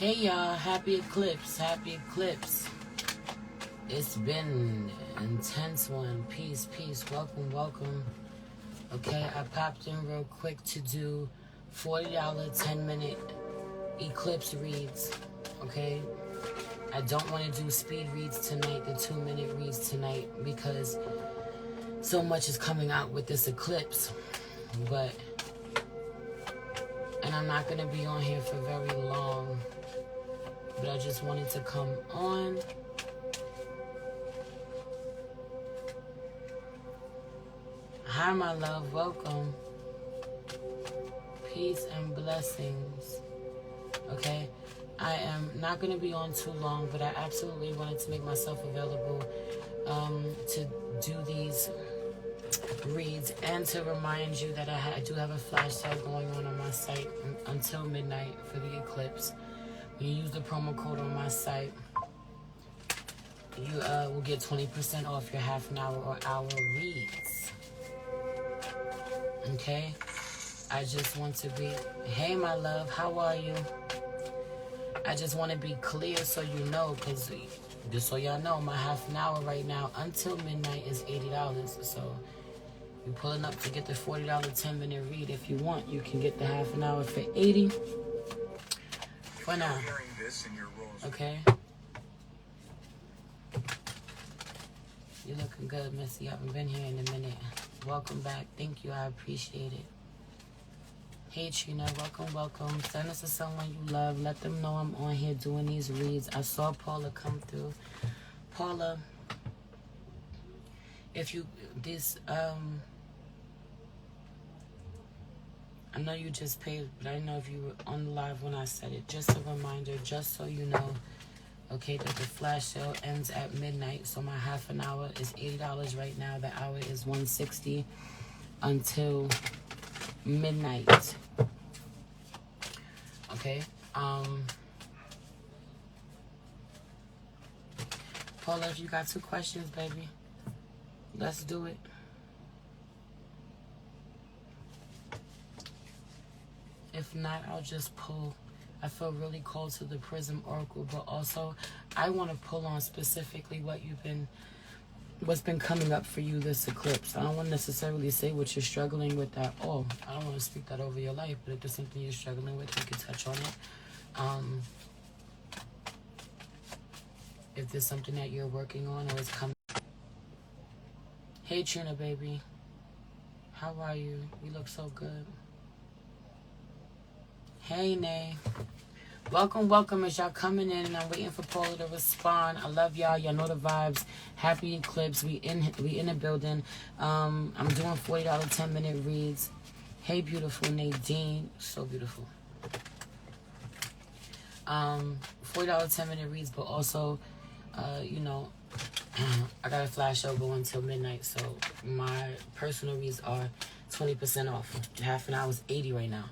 Hey y'all, happy Eclipse, happy Eclipse. It's been an intense one. Peace, peace, welcome, welcome. Okay, I popped in real quick to do $40 10-minute Eclipse reads. Okay, I don't want to do speed reads tonight, the 2-minute reads tonight, because so much is coming out with this eclipse. And I'm not going to be on here for very long. But I just wanted to come on. Hi, my love. Welcome. Peace and blessings. Okay? I am not going to be on too long, but I absolutely wanted to make myself available to do these reads and to remind you that I do have a flash sale going on my site until midnight for the eclipse. When you use the promo code on my site, you will get 20% off your half an hour or hour reads. Okay? I just want to be, hey my love, how are you? I just want to be clear so you know, because just so y'all know, my half an hour right now until midnight is $80. So you're pulling up to get the $40 10-minute read. If you want, you can get the half an hour for $80 for now. Okay? You're looking good, Missy. I haven't been here in a minute. Welcome back. Thank you. I appreciate it. Hey, Trina. Welcome, welcome. Send us to someone you love. Let them know I'm on here doing these reads. I saw Paula come through. Paula, if you, I know you just paid, but I didn't know if you were on the live when I said it. Just a reminder, just so you know, okay, that the flash sale ends at midnight. So my half an hour is $80 right now. The hour is $160 until midnight. Okay. Paula, if you got 2 questions, baby, let's do it. If not, I'll just pull. I feel really called to the Prism Oracle, but also I want to pull on specifically what's been coming up for you this eclipse. I don't want to necessarily say what you're struggling with at all. I don't want to speak that over your life, but if there's something you're struggling with, you can touch on it. If there's something that you're working on or is coming. Hey, Trina, baby. How are you? You look so good. Hey, Nay. Welcome, welcome as y'all coming in, and I'm waiting for Paula to respond. I love y'all. Y'all know the vibes. Happy Eclipse. We in the building. I'm doing $40 10-minute reads. Hey, beautiful Nadine. So beautiful. $40 10-minute reads, but also, you know, I got a flash show going until midnight, so my personal reads are 20% off. Half an hour is $80 right now.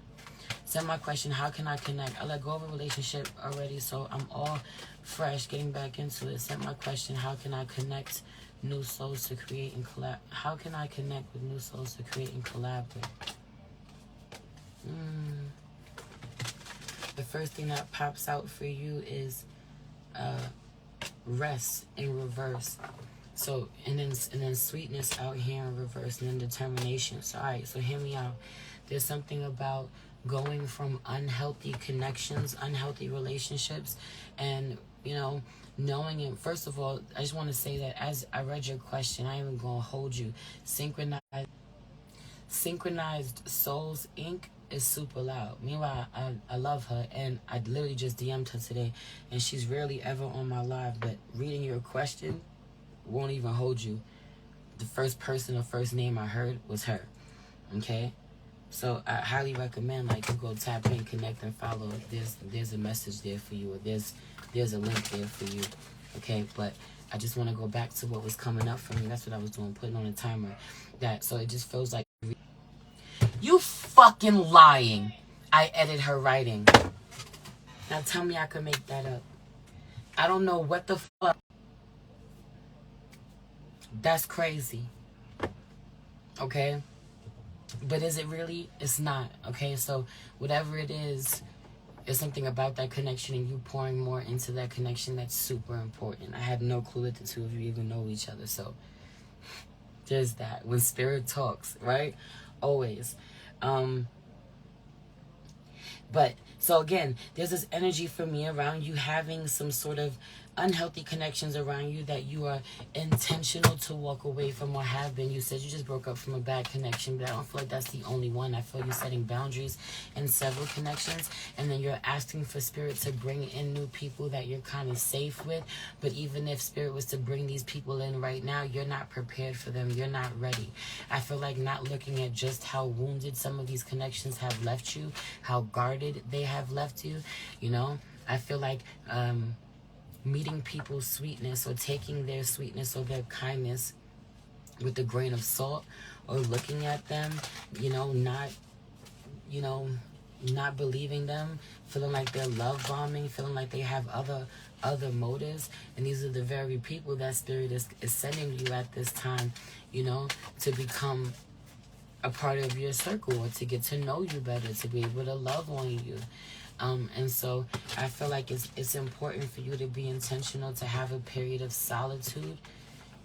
Send my question, how can I connect? I let go of a relationship already, so I'm all fresh, getting back into it. Send my question, how can I connect new souls to create and collab? How can I connect with new souls to create and collaborate? The first thing that pops out for you is rest in reverse. So, and then sweetness out here in reverse, and then determination. So, all right, so hear me out. There's something about going from unhealthy connections, unhealthy relationships, and, you know, knowing it. First of all, I just want to say that as I read your question, I ain't even going to hold you. Synchronized Souls Inc. is super loud. Meanwhile, I love her, and I literally just DM'd her today, and she's rarely ever on my live, but reading your question won't even hold you. The first person or first name I heard was her. Okay? So I highly recommend, like, you go tap in, connect, and follow. There's a message there for you, or there's a link there for you. Okay, but I just want to go back to what was coming up for me. That's what I was doing, putting on a timer. So it just feels like you fucking lying. I edit her writing. Now tell me I could make that up. I don't know what the fuck. That's crazy. Okay? But is it really? It's not. Okay? So whatever it is, It's something about that connection and you pouring more into that connection that's super important. I had no clue that the two of you even know each other. So there's that. When spirit talks, right? Always. But so again, there's this energy for me around you having some sort of unhealthy connections around you that you are intentional to walk away from or have been. You said you just broke up from a bad connection, but I don't feel like that's the only one. I feel you setting boundaries in several connections, and then you're asking for spirit to bring in new people that you're kind of safe with. But even if spirit was to bring these people in right now, you're not prepared for them. You're not ready. I feel like not looking at just how wounded some of these connections have left you, how guarded they have left you, you know. I feel like meeting people's sweetness or taking their sweetness or their kindness with a grain of salt, or looking at them, you know, not believing them, feeling like they're love bombing, feeling like they have other motives. And these are the very people that spirit is sending you at this time, you know, to become a part of your circle, or to get to know you better, to be able to love on you. And so I feel like it's important for you to be intentional, to have a period of solitude,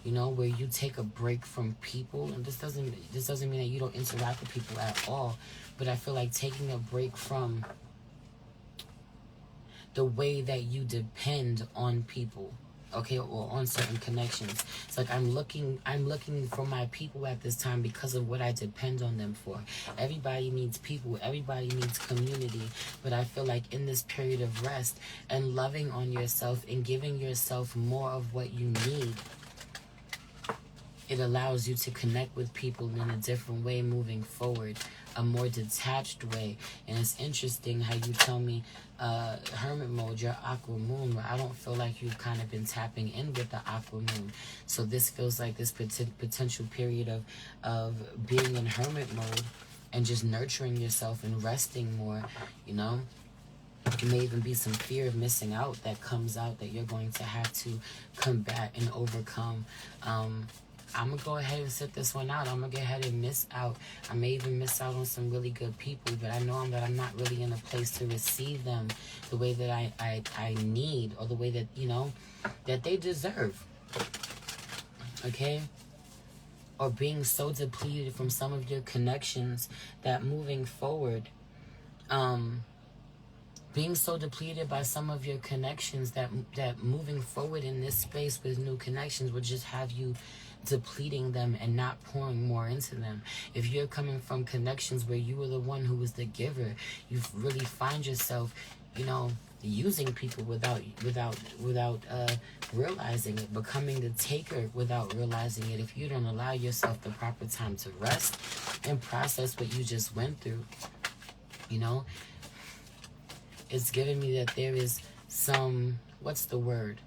you know, where you take a break from people. And this doesn't mean that you don't interact with people at all, but I feel like taking a break from the way that you depend on people, okay, or on certain connections. It's like I'm looking for my people at this time because of what I depend on them for. Everybody needs people, everybody needs community, but I feel like in this period of rest and loving on yourself and giving yourself more of what you need, it allows you to connect with people in a different way moving forward, a more detached way. And it's interesting how you tell me hermit mode, your aqua moon, where I don't feel like you've kind of been tapping in with the aqua moon. So this feels like this potential period of being in hermit mode and just nurturing yourself and resting more, you know. It may even be some fear of missing out that comes out that you're going to have to combat and overcome. I'm going to go ahead and sit this one out. I'm going to go ahead and miss out. I may even miss out on some really good people, but I know that I'm not really in a place to receive them the way that I need, or the way that, you know, that they deserve. Okay? Or being so depleted from some of your connections that moving forward, being so depleted by some of your connections that moving forward in this space with new connections would just have you depleting them and not pouring more into them. If you're coming from connections where you were the one who was the giver, you really find yourself, you know, using people without realizing it, becoming the taker without realizing it. If you don't allow yourself the proper time to rest and process what you just went through, you know, it's giving me that there is some, what's the word?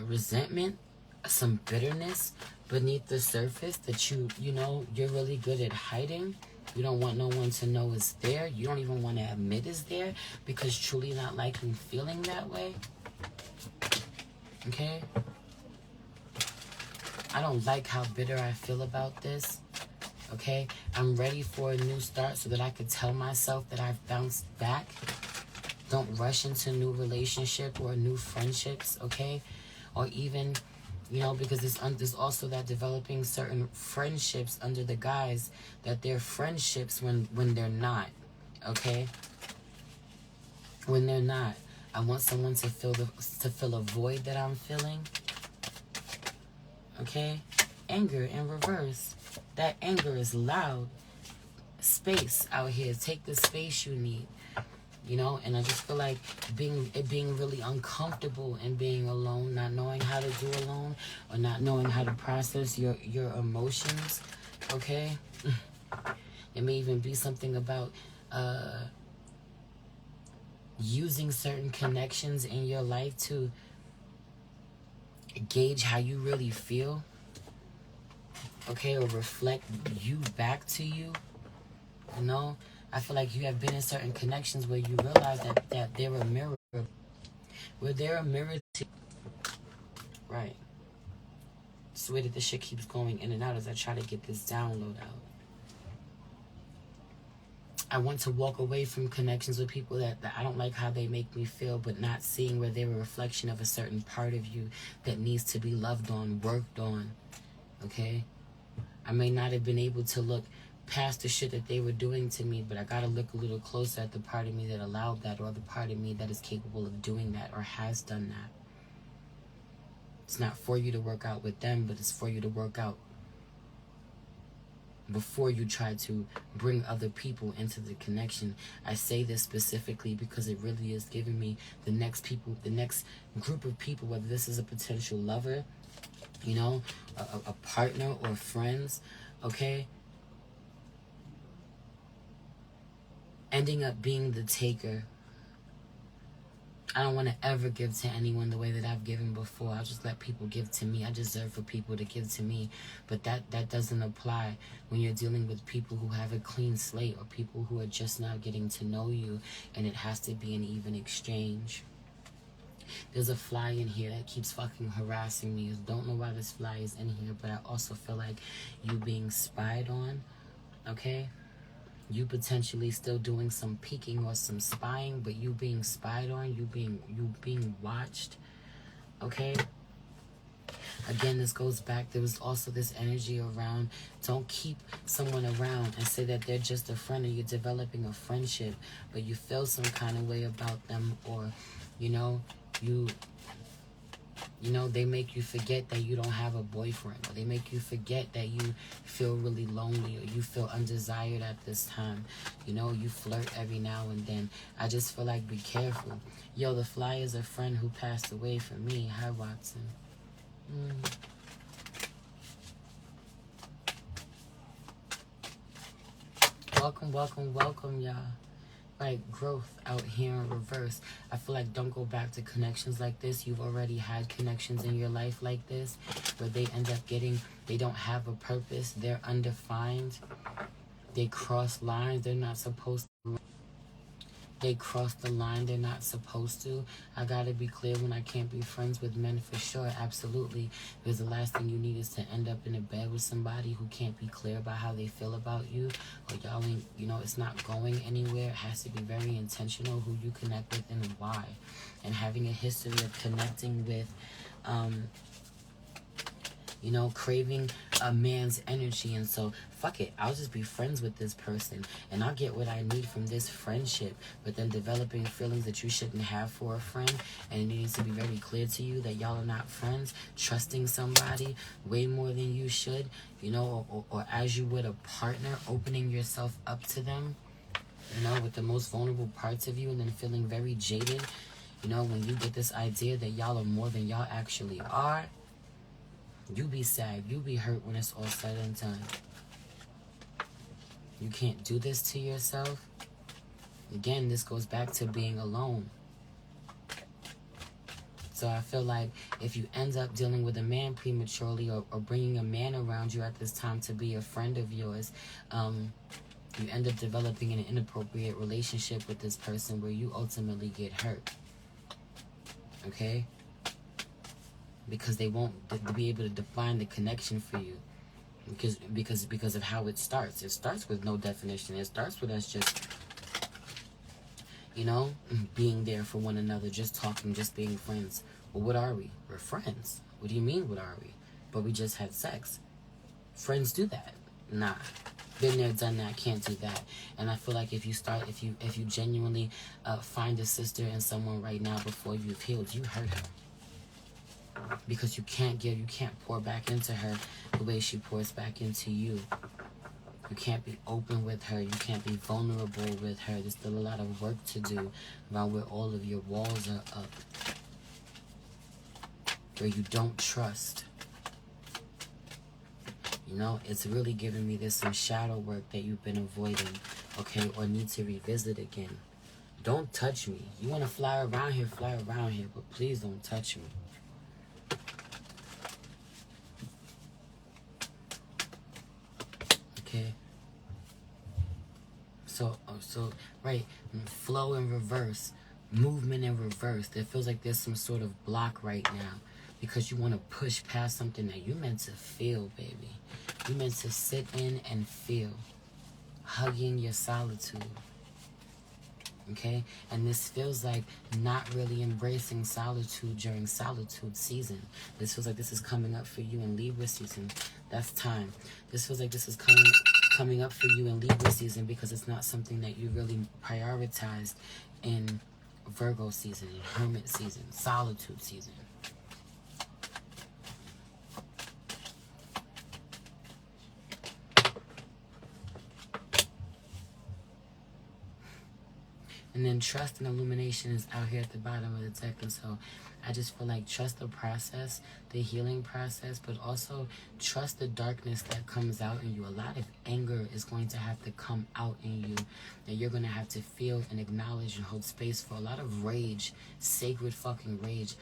Resentment, some bitterness beneath the surface that you know, you're really good at hiding. You don't want no one to know it's there. You don't even want to admit it's there because truly not liking feeling that way. Okay? I don't like how bitter I feel about this. Okay? I'm ready for a new start so that I could tell myself that I've bounced back. Don't rush into new relationship or new friendships, okay? Or even, you know, because there's also that developing certain friendships under the guise that they're friendships when they're not, okay? When they're not. I want someone to feel a void that I'm feeling, okay? Anger in reverse. That anger is loud. Space out here. Take the space you need. You know, and I just feel like being really uncomfortable and being alone, not knowing how to do alone, or not knowing how to process your emotions, okay? It may even be something about using certain connections in your life to gauge how you really feel, okay, or reflect you back to you, you know? I feel like you have been in certain connections where you realize that they're a mirror. Where they're a mirror to... Right. It's the way that this shit keeps going in and out as I try to get this download out. I want to walk away from connections with people that I don't like how they make me feel, but not seeing where they're a reflection of a certain part of you that needs to be loved on, worked on, okay? I may not have been able to look past the shit that they were doing to me, but I gotta look a little closer at the part of me that allowed that, or the part of me that is capable of doing that or has done that. It's not for you to work out with them, but it's for you to work out before you try to bring other people into the connection. I say this specifically because it really is giving me the next group of people, whether this is a potential lover, you know, a partner or friends, okay, ending up being the taker. I don't want to ever give to anyone the way that I've given before. I'll just let people give to me. I deserve for people to give to me. But that doesn't apply when you're dealing with people who have a clean slate, or people who are just now getting to know you, and it has to be an even exchange. There's a fly in here that keeps fucking harassing me. I don't know why this fly is in here, but I also feel like you being spied on, okay? You potentially still doing some peeking or some spying, but you being spied on, you being watched, okay? Again, this goes back, there was also this energy around, don't keep someone around and say that they're just a friend, or you're developing a friendship, but you feel some kind of way about them, or, you know, they make you forget that you don't have a boyfriend, or they make you forget that you feel really lonely, or you feel undesired at this time. You know, you flirt every now and then. I just feel like, be careful. Yo, the fly is a friend who passed away from me. Hi, Watson. Welcome, y'all. Like, growth out here in reverse. I feel like, don't go back to connections like this. You've already had connections in your life like this, where they end up they don't have a purpose. They're undefined. They cross lines they're not supposed to. They cross the line they're not supposed to. I gotta be clear when I can't be friends with men, for sure, absolutely. Because the last thing you need is to end up in a bed with somebody who can't be clear about how they feel about you. Or y'all ain't, it's not going anywhere. It has to be very intentional who you connect with and why. And having a history of connecting with, craving a man's energy. And so, fuck it, I'll just be friends with this person, and I'll get what I need from this friendship. But then developing feelings that you shouldn't have for a friend, and it needs to be very clear to you that y'all are not friends. Trusting somebody way more than you should, or as you would a partner, opening yourself up to them, with the most vulnerable parts of you, and then feeling very jaded, when you get this idea that y'all are more than y'all actually are. You be sad, you be hurt when it's all said and done. You can't do this to yourself. Again, this goes back to being alone. So I feel like if you end up dealing with a man prematurely, or bringing a man around you at this time to be a friend of yours, you end up developing an inappropriate relationship with this person where you ultimately get hurt. Okay? Because they won't be able to define the connection for you, because of how it starts. It starts with no definition. It starts with us just, being there for one another, just talking, just being friends. Well, what are we? We're friends. What do you mean, what are we? But we just had sex. Friends do that. Nah. Been there, done that, can't do that. And I feel like if you genuinely find a sister in someone right now before you've healed, you hurt her. Because you can't pour back into her the way she pours back into you. You can't be open with her. You can't be vulnerable with her. There's still a lot of work to do around where all of your walls are up. Where you don't trust. It's really giving me this some shadow work that you've been avoiding, okay, or need to revisit again. Don't touch me. You want to fly around here, but please don't touch me. Okay. So right, flow in reverse, movement in reverse. It feels like there's some sort of block right now, because you want to push past something that you meant to feel, baby. You meant to sit in and feel. hugging your solitude. Okay? And this feels like not really embracing solitude during solitude season. This feels like this is coming up for you in Libra season. That's time. This feels like this is coming up for you in Libra season because it's not something that you really prioritized in Virgo season, in Hermit season, solitude season. And then trust and illumination is out here at the bottom of the deck. And so I just feel like trust the process, the healing process, but also trust the darkness that comes out in you. A lot of anger is going to have to come out in you, that you're going to have to feel and acknowledge and hold space for. A lot of rage, sacred fucking rage,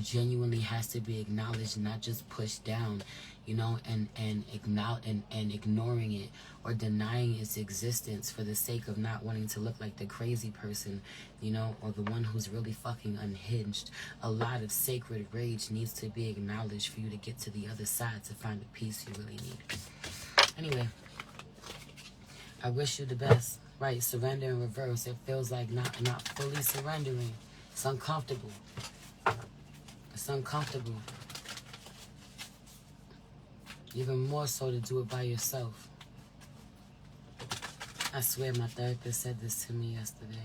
genuinely has to be acknowledged, not just pushed down, you know, and ignoring it or denying its existence for the sake of not wanting to look like the crazy person, you know, or the one who's really fucking unhinged. A lot of sacred rage needs to be acknowledged for you to get to the other side to find the peace you really need. Anyway, I wish you the best. Right, surrender in reverse. It feels like not fully surrendering. It's uncomfortable. It's uncomfortable. Even more so to do it by yourself. I swear my therapist said this to me yesterday.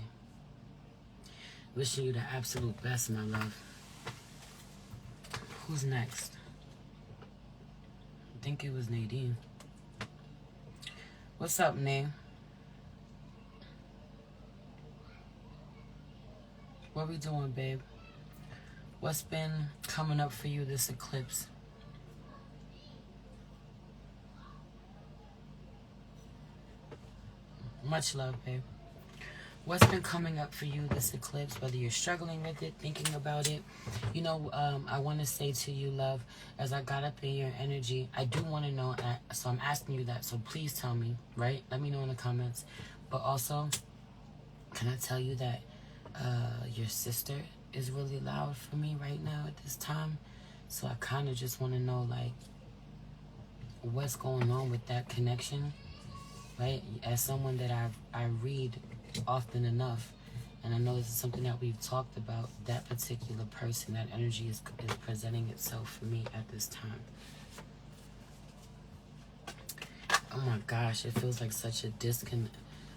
Wishing you the absolute best, my love. Who's next? I think it was Nadine. What's up, Nate? What we doing, babe? What's been coming up for you this eclipse? Much love, babe. What's been coming up for you this eclipse, whether you're struggling with it, thinking about it? You know, I want to say to you, love, as I got up in your energy, I do want to know, so I'm asking you that, so please tell me, right? Let me know in the comments. But also, can I tell you that your sister is really loud for me right now at this time? So I kind of just want to know, like, what's going on with that connection, right? As someone that I read often enough, and I know this is something that we've talked about, that particular person, that energy is presenting itself for me at this time. Oh my gosh, it feels like such a disconnect.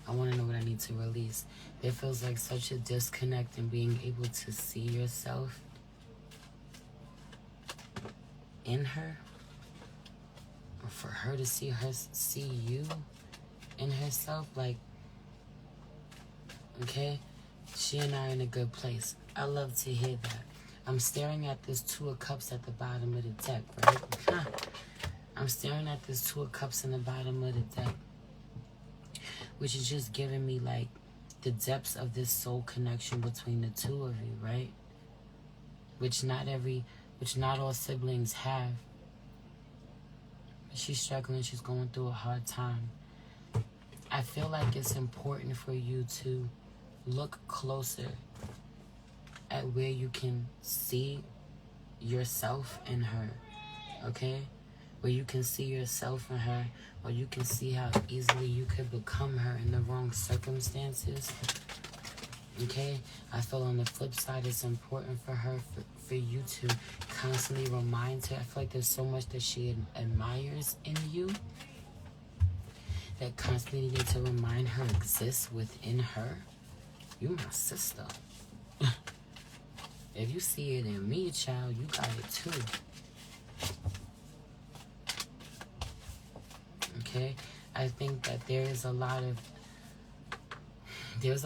I want to know what I need to release. It feels like such a disconnect in being able to see yourself in her, or for her to see you in herself. Like, okay, she and I are in a good place. I love to hear that. I'm staring at this Two of Cups at the bottom of the deck, right? I'm staring at this Two of Cups in the bottom of the deck, which is just giving me like the depths of this soul connection between the two of you, right? Which not all siblings have. She's struggling, she's going through a hard time. I feel like it's important for you to look closer at where you can see yourself in her, okay? Where you can see yourself in her, or you can see how easily you could become her in the wrong circumstances, okay? I feel on the flip side, it's important for her, for you to constantly remind her. I feel like there's so much that she admires in you that constantly need to remind her exists within her. You my sister. If you see it in me, child, you got it too. Okay? I think that there's a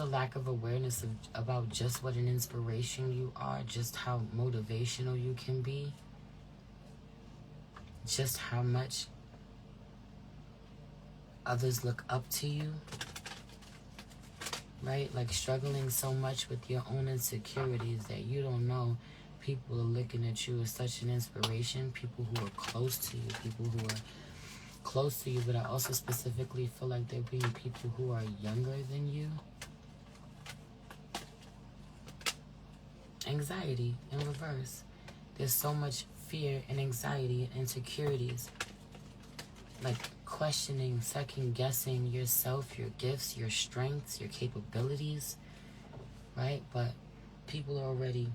lack of awareness about just what an inspiration you are, just how motivational you can be, just how much others look up to you, right? Like struggling so much with your own insecurities that you don't know people are looking at you as such an inspiration, people who are close to you, but I also specifically feel like they're being people who are younger than you. Anxiety in reverse. There's so much fear and anxiety and insecurities, like questioning, second guessing yourself, your gifts, your strengths, your capabilities, right? But people are already,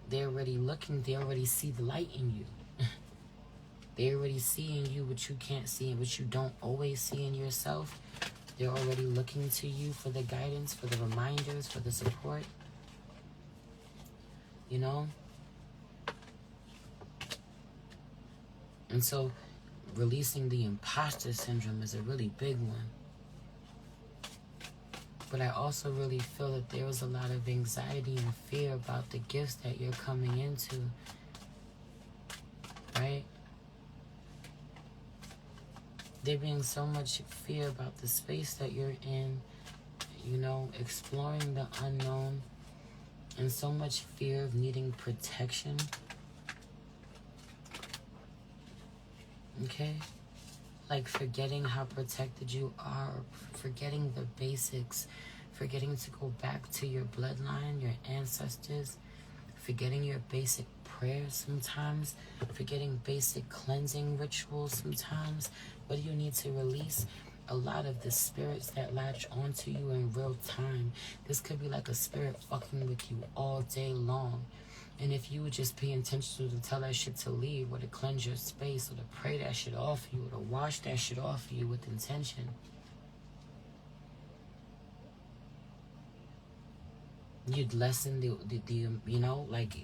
they're already looking, they already see the light in you. They're already seeing you what you can't see and what you don't always see in yourself. They're already looking to you for the guidance, for the reminders, for the support. You know? And so releasing the imposter syndrome is a really big one. But I also really feel that there was a lot of anxiety and fear about the gifts that you're coming into. Right? There being so much fear about the space that you're in, you know, exploring the unknown, and so much fear of needing protection. Okay? Like forgetting how protected you are, forgetting the basics, forgetting to go back to your bloodline, your ancestors, forgetting your basic prayers sometimes, forgetting basic cleansing rituals sometimes. But you need to release a lot of the spirits that latch onto you in real time. This could be like a spirit fucking with you all day long. And if you would just pay attention to tell that shit to leave, or to cleanse your space, or to pray that shit off you, or to wash that shit off you with intention, you'd lessen the you know, like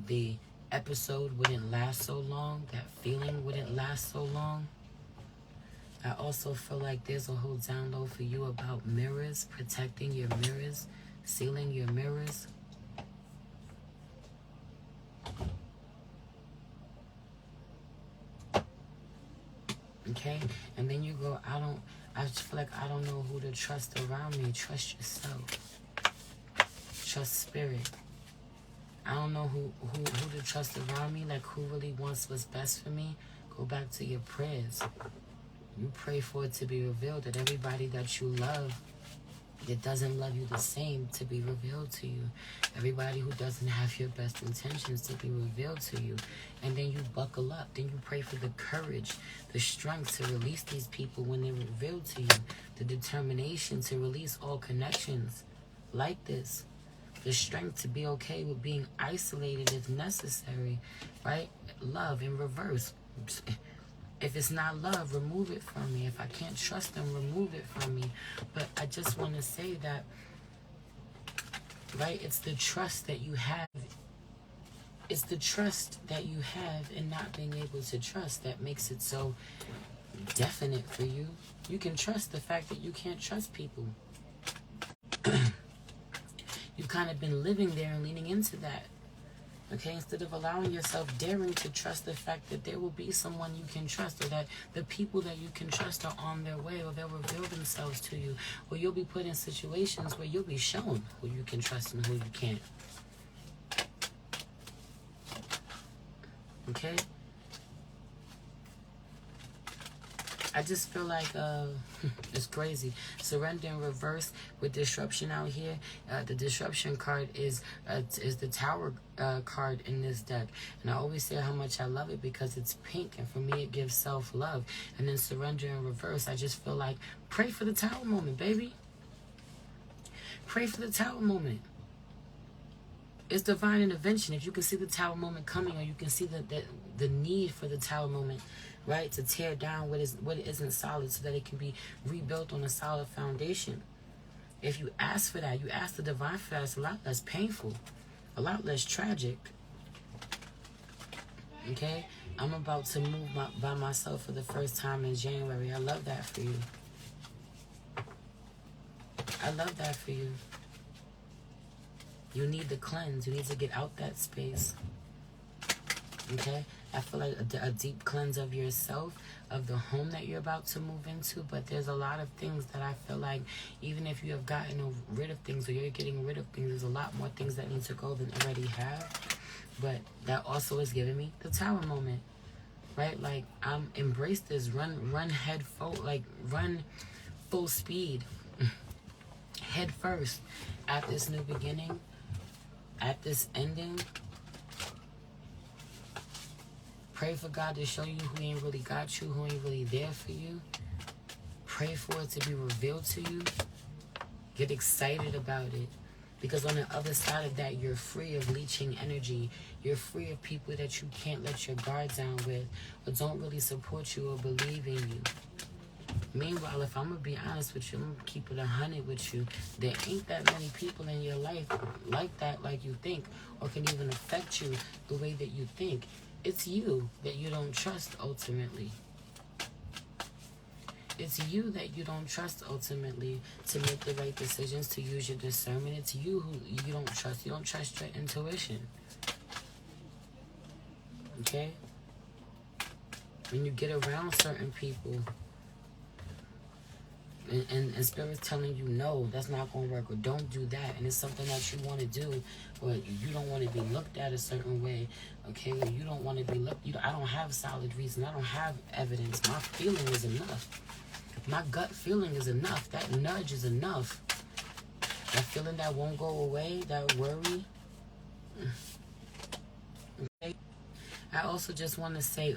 the episode wouldn't last so long, that feeling wouldn't last so long. I also feel like there's a whole download for you about mirrors, protecting your mirrors, sealing your mirrors. Okay? And then you go, I just feel like I don't know who to trust around me. Trust yourself. Trust spirit. I don't know who to trust around me, like who really wants what's best for me. Go back to your prayers. You pray for it to be revealed, that everybody that you love that doesn't love you the same to be revealed to you. Everybody who doesn't have your best intentions to be revealed to you. And then you buckle up. Then you pray for the courage, the strength to release these people when they're revealed to you. The determination to release all connections like this. The strength to be okay with being isolated if necessary, right? Love in reverse. If it's not love, remove it from me. If I can't trust them, remove it from me. But I just want to say that, right, it's the trust that you have. It's the trust that you have in not being able to trust that makes it so definite for you. You can trust the fact that you can't trust people. You've kind of been living there and leaning into that. Okay, instead of allowing yourself daring to trust the fact that there will be someone you can trust, or that the people that you can trust are on their way, or they'll reveal themselves to you, or you'll be put in situations where you'll be shown who you can trust and who you can't. Okay? I just feel like it's crazy. Surrender in reverse with disruption out here. The disruption card is the Tower card in this deck. And I always say how much I love it because it's pink. And for me, it gives self-love. And then surrender in reverse, I just feel like pray for the Tower moment, baby. Pray for the Tower moment. It's divine intervention. If you can see the Tower moment coming, or you can see the need for the Tower moment, right, to tear down what isn't solid so that it can be rebuilt on a solid foundation. If you ask for that, you ask the divine for that, it's a lot less painful, a lot less tragic. Okay? I'm about to move by myself for the first time in January. I love that for you. I love that for you. You need to cleanse. You need to get out that space. Okay? I feel like a deep cleanse of yourself, of the home that you're about to move into. But there's a lot of things that I feel like, even if you have gotten rid of things, or you're getting rid of things, there's a lot more things that need to go than already have. But that also is giving me the Tower moment. Right? Like, embrace this. Run head full, like, run full speed. Head first. At this new beginning. At this ending. Pray for God to show you who ain't really got you, who ain't really there for you. Pray for it to be revealed to you. Get excited about it. Because on the other side of that, you're free of leeching energy. You're free of people that you can't let your guard down with, or don't really support you or believe in you. Meanwhile, if I'm going to be honest with you, I'm going to keep it 100 with you. There ain't that many people in your life like that, like you think, or can even affect you the way that you think. It's you that you don't trust ultimately. It's you that you don't trust ultimately to make the right decisions, to use your discernment. It's you who you don't trust. You don't trust your intuition. Okay? When you get around certain people, and Spirit's telling you, no, that's not going to work, or don't do that, and it's something that you want to do, or you don't want to be looked at a certain way, okay, or you don't want to be looked, I don't have solid reason, I don't have evidence, my feeling is enough, my gut feeling is enough, that nudge is enough, that feeling that won't go away, that worry, okay. I also just want to say,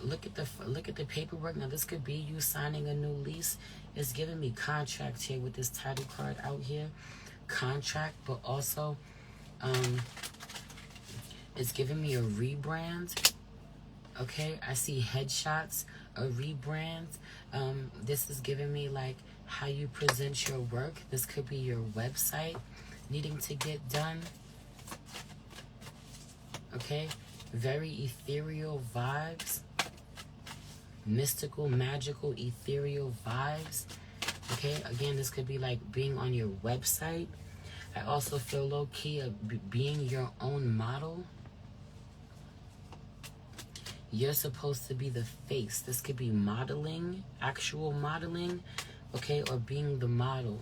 look at the paperwork. Now this could be you signing a new lease. It's giving me contract here with this title card out here, contract, but also it's giving me a rebrand. Okay, I see headshots, a rebrand. This is giving me like how you present your work. This could be your website needing to get done. Okay, very ethereal vibes. Mystical, magical, ethereal vibes. Okay, again, this could be like being on your website. I also feel low-key of being your own model. You're supposed to be the face. This could be modeling, actual modeling, okay, or being the model.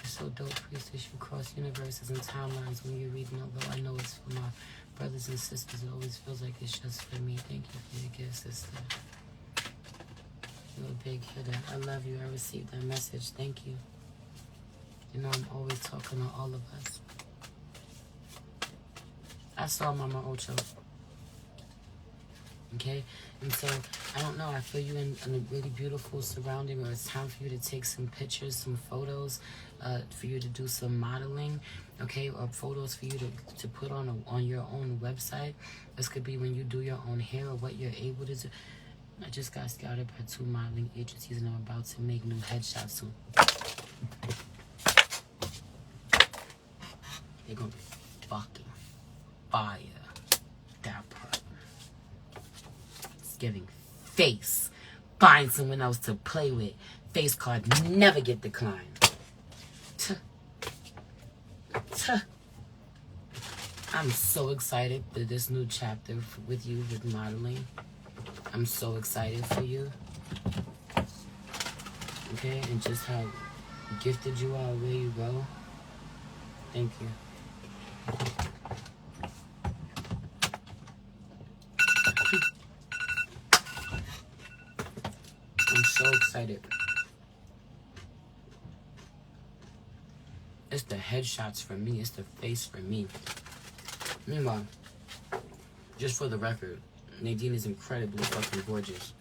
So dope, priestess. You cross universes and timelines when you're reading, although I know it's for my brothers and sisters. It always feels like it's just for me. Thank you for your gift, sister. You're a big hitter. I love you. I received that message. Thank you. You know I'm always talking to all of us. I saw Mama Ocho. Okay? And so, I don't know, I feel you in a really beautiful surrounding where it's time for you to take some pictures, some photos, for you to do some modeling, okay, or photos for you to put on your own website. This could be when you do your own hair or what you're able to do. I just got scouted by 2 modeling agencies and I'm about to make new headshots soon. They're gonna be fucking fire. That part. Giving face. Find someone else to play with. Face card never get declined. I'm so excited for this new chapter with you with modeling. I'm so excited for you. Okay, and just how gifted you are where you go. Thank you. I'm so excited. It's the headshots for me. It's the face for me. Meanwhile, just for the record, Nadine is incredibly fucking gorgeous.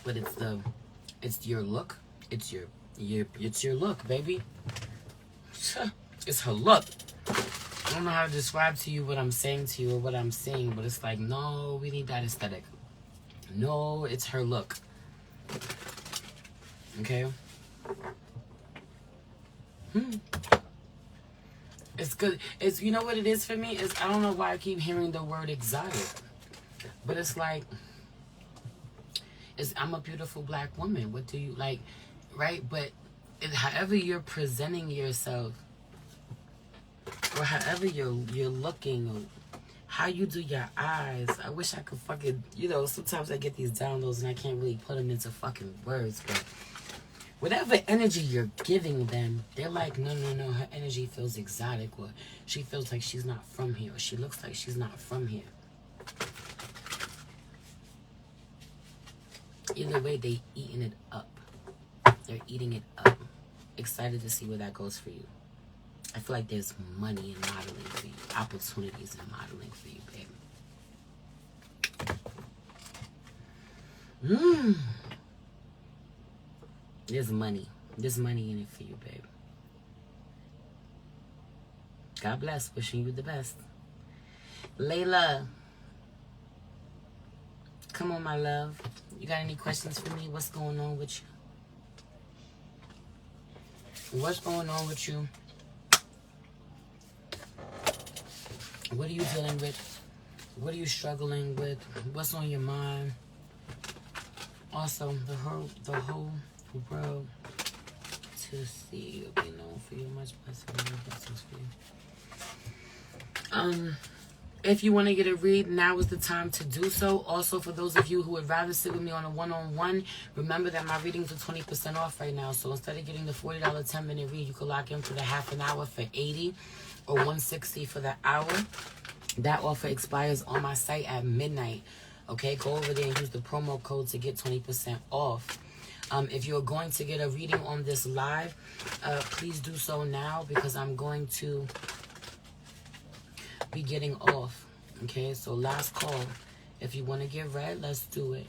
But it's your look. It's your look, baby. It's her look. I don't know how to describe to you what I'm saying to you or what I'm saying, but it's like, no, we need that aesthetic. No, it's her look. Okay? It's good. It's, you know what it is for me? It's, I don't know why I keep hearing the word exotic. But it's like, I'm a beautiful black woman. What do you like? Right? But however you're presenting yourself, or however you're looking, or how you do your eyes. I wish I could fucking, sometimes I get these downloads and I can't really put them into fucking words, but whatever energy you're giving them, they're like, no, her energy feels exotic, or she feels like she's not from here, or she looks like she's not from here. Either way, they eating it up. They're eating it up. excited to see where that goes for you. I feel like there's money in modeling for you, opportunities in modeling for you, babe. There's money. There's money in it for you, babe. God bless. Wishing you the best. Layla. Come on, my love. You got any questions for me? What's going on with you? What's going on with you? What are you dealing with? What are you struggling with? What's on your mind? Also, the whole world to see you be known for you. Much blessings for you. If you want to get a read, now is the time to do so. Also, for those of you who would rather sit with me on a one-on-one, remember that my readings are 20% off right now. So instead of getting the $40 10-minute read, you could lock in for the half an hour for $80 or $160 for the hour. That offer expires on my site at midnight. Okay, go over there and use the promo code to get 20% off. If you're going to get a reading on this live, please do so now because I'm going to be getting off. Okay, so last call. If you want to get read, let's do it.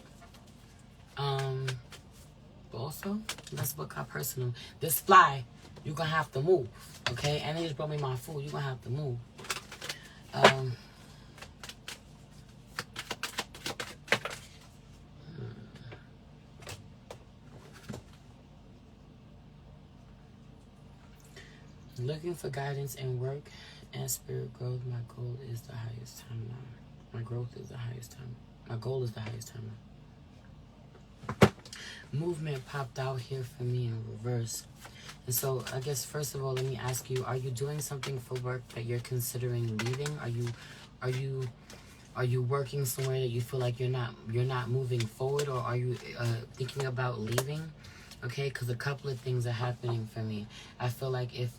Also, let's book our personal. This fly, you're gonna have to move. Okay, and they just brought me my food. You're gonna have to move. Looking for guidance in work and spirit growth. My goal is the highest timeline. My growth is the highest time. My goal is the highest timeline. Movement popped out here for me in reverse. And so I guess first of all, let me ask you, are you doing something for work that you're considering leaving? Are you working somewhere that you feel like you're not moving forward, or are you thinking about leaving? Okay, because a couple of things are happening for me. I feel like if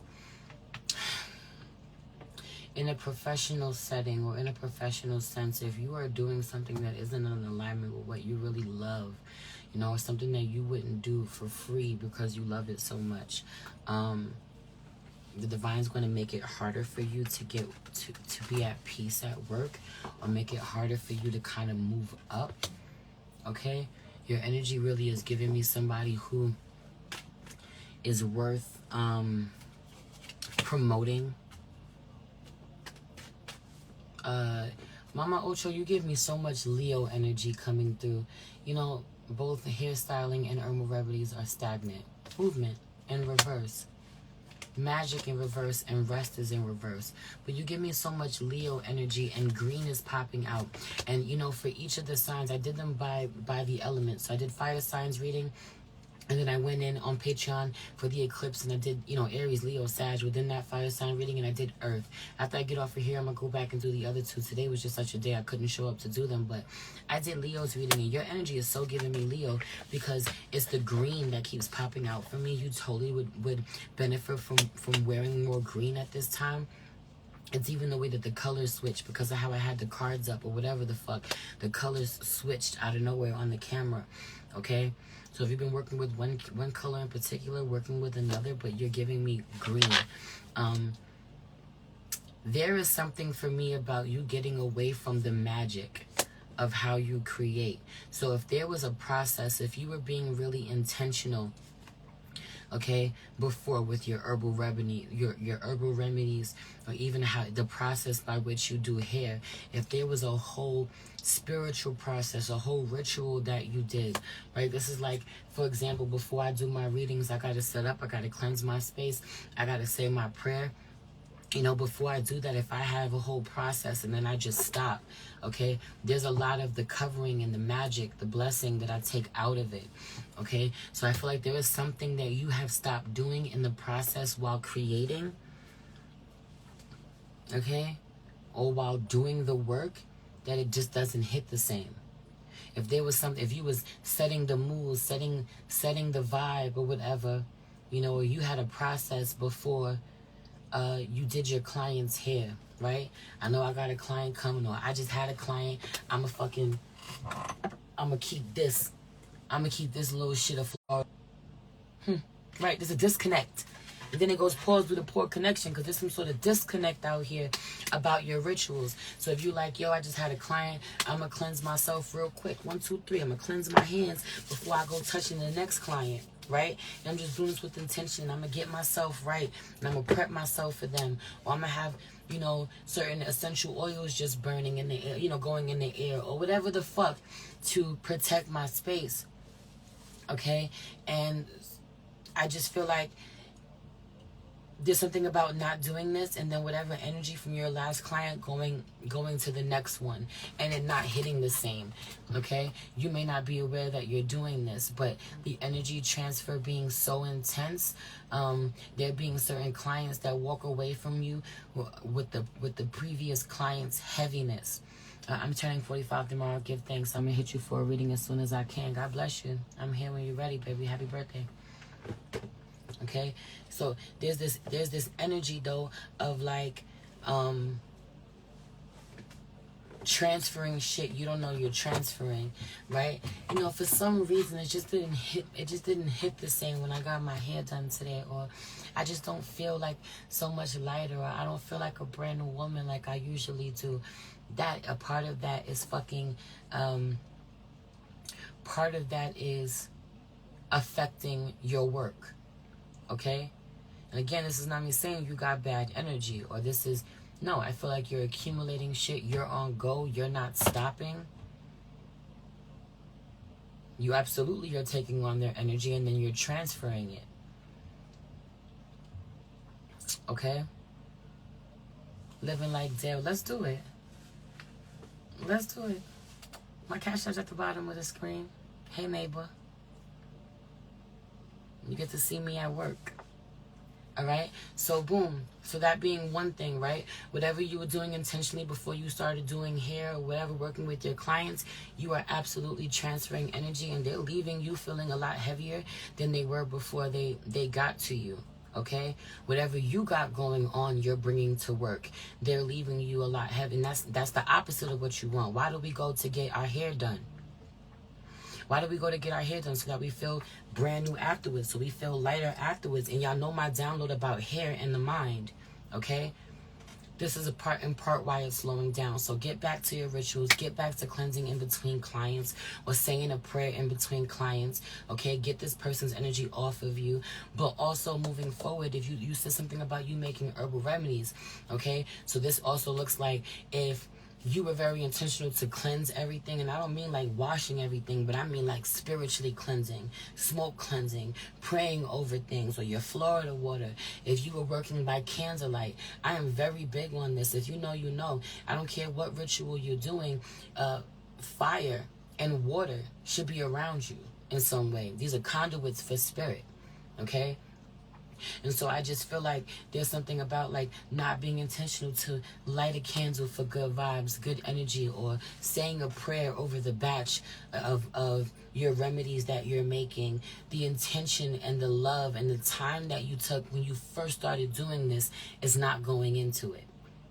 in a professional setting or in a professional sense, if you are doing something that isn't in alignment with what you really love, you know, something that you wouldn't do for free because you love it so much, the divine's going to make it harder for you to get to be at peace at work, or make it harder for you to kind of move up. Okay, your energy really is giving me somebody who is worth promoting. Mama Ocho, you give me so much Leo energy coming through. You know, both hairstyling and herbal remedies are stagnant. Movement in reverse. Magic in reverse, and rest is in reverse. But you give me so much Leo energy, and green is popping out. And, you know, for each of the signs, I did them by the elements. So I did fire signs reading. And then I went in on Patreon for the eclipse, and I did, you know, Aries, Leo, Sag within that fire sign reading, and I did Earth. After I get off of here, I'm going to go back and do the other two. Today was just such a day I couldn't show up to do them, but I did Leo's reading, and your energy is so giving me Leo because it's the green that keeps popping out for me. You totally would benefit from wearing more green at this time. It's even the way that the colors switch because of how I had the cards up or whatever the fuck. The colors switched out of nowhere on the camera, okay? So if you've been working with one color in particular, working with another, but you're giving me green. There is something for me about you getting away from the magic of how you create. So if there was a process, if you were being really intentional, okay, before with your herbal remedy, your herbal remedies, or even how the process by which you do hair, if there was a whole spiritual process, a whole ritual that you did, right? This is like, for example, before I do my readings, I got to set up, I got to cleanse my space, I got to say my prayer. You know, before I do that, if I have a whole process and then I just stop, okay, there's a lot of the covering and the magic, the blessing that I take out of it, okay? So I feel like there is something that you have stopped doing in the process while creating, okay, or while doing the work, that it just doesn't hit the same. If there was something, if you was setting the mood, setting the vibe or whatever, you know, or you had a process before you did your client's hair, right? I know I got a client coming, or I just had a client. I'ma keep this little shit afloat. right? There's a disconnect. And then it goes pause due to poor connection, because there's some sort of disconnect out here about your rituals. So if you like, yo, I just had a client, I'm going to cleanse myself real quick. 1, 2, 3. I'm going to cleanse my hands before I go touching the next client, right? And I'm just doing this with intention. I'm going to get myself right, and I'm going to prep myself for them. Or I'm going to have, you know, certain essential oils just burning in the air, you know, going in the air, or whatever the fuck, to protect my space, okay? And I just feel like there's something about not doing this, and then whatever energy from your last client going to the next one, and it not hitting the same, okay? You may not be aware that you're doing this, but the energy transfer being so intense, there being certain clients that walk away from you with the previous client's heaviness. I'm turning 45 tomorrow. Give thanks. I'm gonna hit you for a reading as soon as I can. God bless you. I'm here when you're ready, baby. Happy birthday. Okay, so there's this energy though of like transferring shit you don't know you're transferring, right? You know, for some reason it just didn't hit the same when I got my hair done today, or I just don't feel like so much lighter, or I don't feel like a brand new woman like I usually do. That a part of that is fucking part of that is affecting your work. Okay? And again, this is not me saying you got bad energy, or this is, no, I feel like you're accumulating shit. You're on go. You're not stopping. You absolutely are taking on their energy, and then you're transferring it. Okay? Living like Dale. Let's do it. Let's do it. My cash app's at the bottom of the screen. Hey, neighbor. You get to see me at work. All right? So, boom. So that being one thing, right? Whatever you were doing intentionally before you started doing hair or whatever, working with your clients, you are absolutely transferring energy, and they're leaving you feeling a lot heavier than they were before they got to you. Okay? Whatever you got going on, you're bringing to work. They're leaving you a lot heavy. And that's the opposite of what you want. Why do we go to get our hair done? Why do we go to get our hair done? So that we feel brand new afterwards. So we feel lighter afterwards. And y'all know my download about hair and the mind. Okay? This is in part why it's slowing down. So get back to your rituals. Get back to cleansing in between clients, or saying a prayer in between clients. Okay? Get this person's energy off of you. But also moving forward, if you said something about you making herbal remedies. Okay? So this also looks like if you were very intentional to cleanse everything, and I don't mean like washing everything, but I mean like spiritually cleansing, smoke cleansing, praying over things, or your Florida water. If you were working by candlelight, I am very big on this. If you know, you know. I don't care what ritual you're doing, fire and water should be around you in some way. These are conduits for spirit, okay? And so I just feel like there's something about like not being intentional to light a candle for good vibes, good energy, or saying a prayer over the batch of your remedies that you're making. The intention and the love and the time that you took when you first started doing this is not going into it.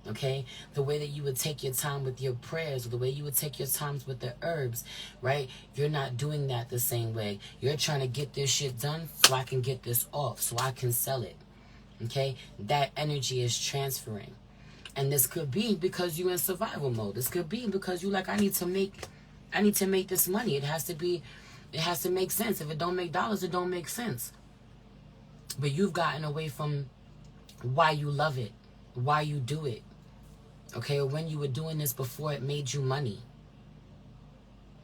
Okay, the way that you would take your time with your prayers, or the way you would take your times with the herbs, right? You're not doing that the same way. You're trying to get this shit done so I can get this off, so I can sell it. Okay, that energy is transferring. And this could be because you're in survival mode. This could be because you like, I need to make this money. It has to make sense. If it don't make dollars, it don't make sense. But you've gotten away from why you love it, why you do it. Okay, or when you were doing this before it made you money.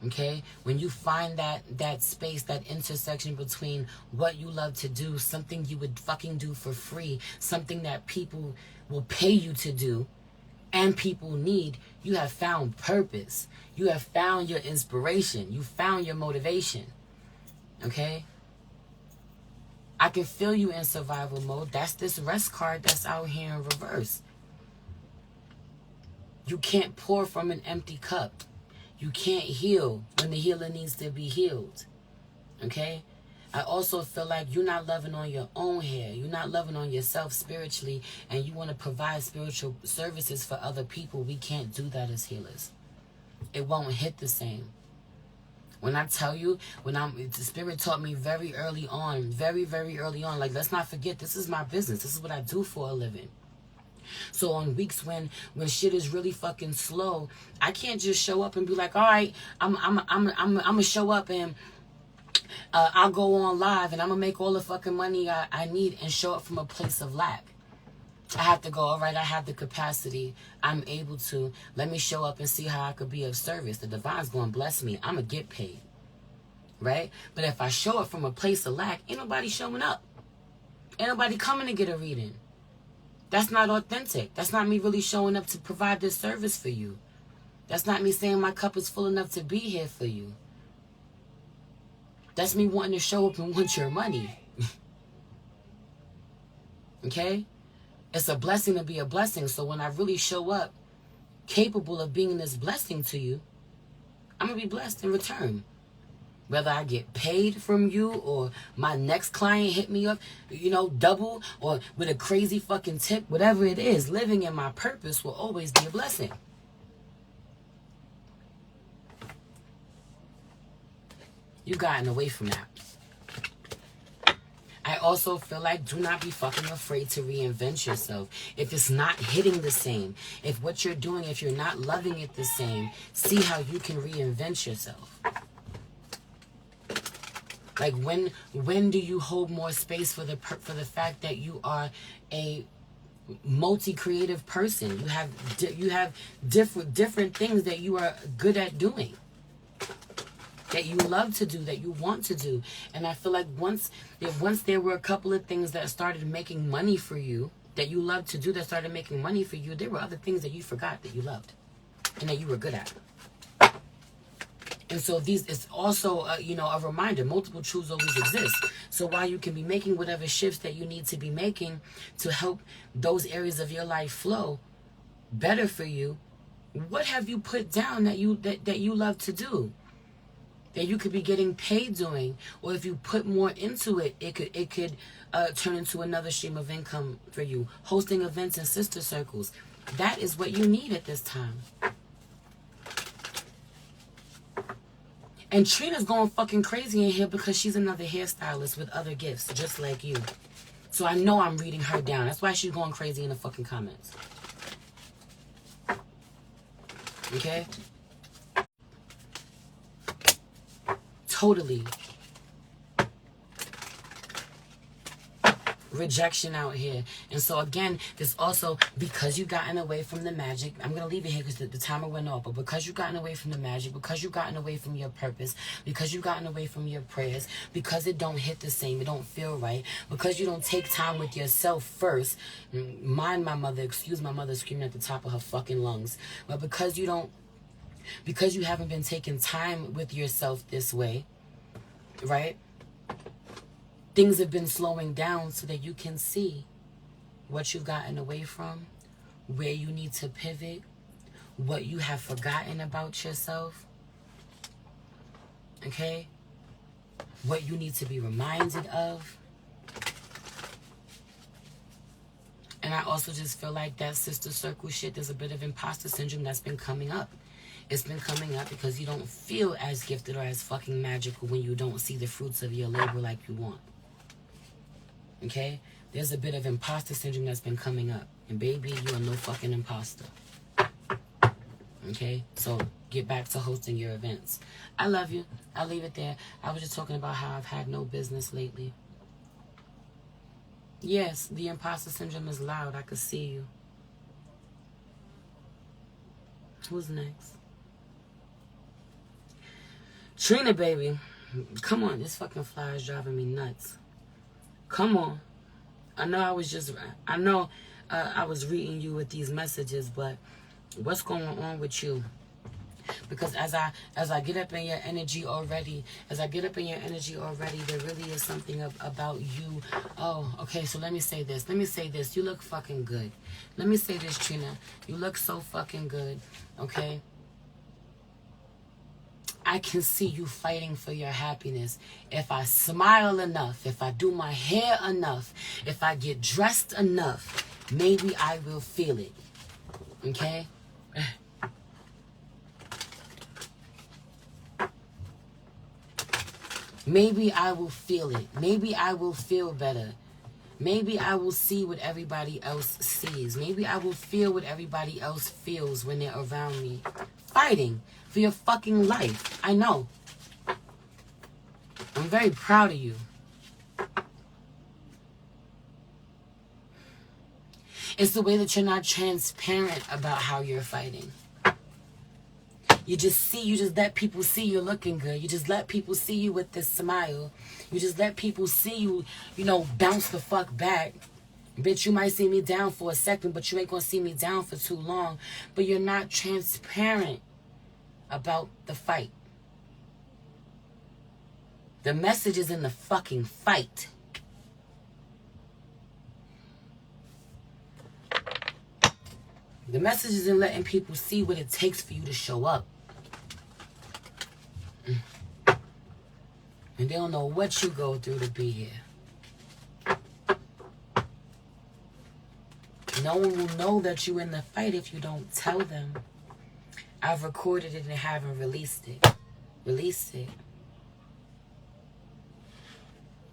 Okay, when you find that space, that intersection between what you love to do, something you would fucking do for free, something that people will pay you to do, and people need, you have found purpose. You have found your inspiration. You found your motivation. Okay? I can feel you in survival mode. That's this rest card that's out here in reverse. You can't pour from an empty cup. You can't heal when the healer needs to be healed. Okay? I also feel like you're not loving on your own hair. You're not loving on yourself spiritually, and you want to provide spiritual services for other people. We can't do that as healers. It won't hit the same. When I tell you, the Spirit taught me very early on, very, very early on, like, let's not forget, this is my business. This is what I do for a living. So on weeks when shit is really fucking slow, I can't just show up and be like, all right, I'm gonna show up and I'll go on live and I'm gonna make all the fucking money I need and show up from a place of lack. I have to go, all right, I have the capacity. I'm able to. Let me show up and see how I could be of service. The divine's going to bless me. I'm going to get paid. Right? But if I show up from a place of lack, ain't nobody showing up. Ain't nobody coming to get a reading. That's not authentic. That's not me really showing up to provide this service for you. That's not me saying my cup is full enough to be here for you. That's me wanting to show up and want your money. Okay? It's a blessing to be a blessing. So when I really show up capable of being this blessing to you, I'm going to be blessed in return. Whether I get paid from you or my next client hit me up, double or with a crazy fucking tip, whatever it is, living in my purpose will always be a blessing. You gotten away from that. I also feel like do not be fucking afraid to reinvent yourself. If it's not hitting the same, if what you're doing, if you're not loving it the same, see how you can reinvent yourself. Like when do you hold more space for the fact that you are a multi-creative person? You have different things that you are good at doing, that you love to do, that you want to do. And I feel like once there were a couple of things that started making money for you, that you loved to do, that started making money for you, there were other things that you forgot that you loved and that you were good at. And so it's also, a reminder, multiple truths always exist. So while you can be making whatever shifts that you need to be making to help those areas of your life flow better for you, what have you put down that you love to do? That you could be getting paid doing, or if you put more into it, it could turn into another stream of income for you. Hosting events and sister circles, that is what you need at this time. And Trina's going fucking crazy in here because she's another hairstylist with other gifts, just like you. So I know I'm reading her down. That's why she's going crazy in the fucking comments. Okay? Totally. Rejection out here. And so again, this also, because you've gotten away from the magic, I'm going to leave it here because the timer went off, but because you've gotten away from the magic, because you've gotten away from your purpose, because you've gotten away from your prayers, because it don't hit the same, it don't feel right, because you don't take time with yourself first, mind my mother, excuse my mother screaming at the top of her fucking lungs, but because you haven't been taking time with yourself this way, right? Things have been slowing down so that you can see what you've gotten away from, where you need to pivot, what you have forgotten about yourself, okay? What you need to be reminded of. And I also just feel like that sister circle shit, there's a bit of imposter syndrome that's been coming up. It's been coming up because you don't feel as gifted or as fucking magical when you don't see the fruits of your labor like you want. Okay? There's a bit of imposter syndrome that's been coming up. And baby, you are no fucking imposter. Okay? So get back to hosting your events. I love you. I'll leave it there. I was just talking about how I've had no business lately. Yes, the imposter syndrome is loud. I could see you. Who's next? Trina, baby. Come on. This fucking fly is driving me nuts. Come on. I know I was reading you with these messages, but what's going on with you? Because as I get up in your energy already, there really is something about you. Oh, okay, so let me say this. You look fucking good. Let me say this, Trina. You look so fucking good, okay? I can see you fighting for your happiness. If I smile enough, if I do my hair enough, if I get dressed enough, maybe I will feel it. Okay? Maybe I will feel it. Maybe I will feel better. Maybe I will see what everybody else sees. Maybe I will feel what everybody else feels when they're around me. Fighting for your fucking life. I know. I'm very proud of you. It's the way that you're not transparent about how you're fighting. You just let people see you're looking good. You just let people see you with this smile. You just let people see you, bounce the fuck back. Bitch, you might see me down for a second, but you ain't gonna see me down for too long. But you're not transparent about the fight. The message is in the fucking fight. The message is in letting people see what it takes for you to show up. And they don't know what you go through to be here. No one will know that you're in the fight if you don't tell them. I've recorded it and haven't released it. Release it.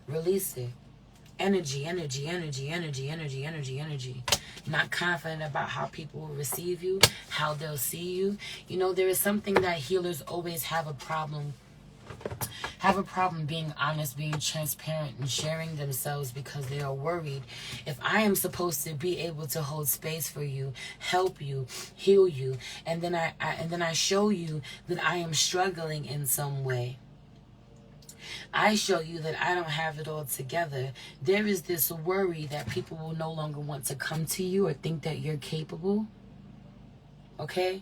Release it. Energy, energy, energy, energy, energy, energy, energy. Not confident about how people will receive you, how they'll see you. There is something that healers always have a problem being honest, being transparent, and sharing themselves because they are worried. If I am supposed to be able to hold space for you, help you, heal you, and then I show you that I am struggling in some way, I show you that I don't have it all together, there is this worry that people will no longer want to come to you or think that you're capable, okay?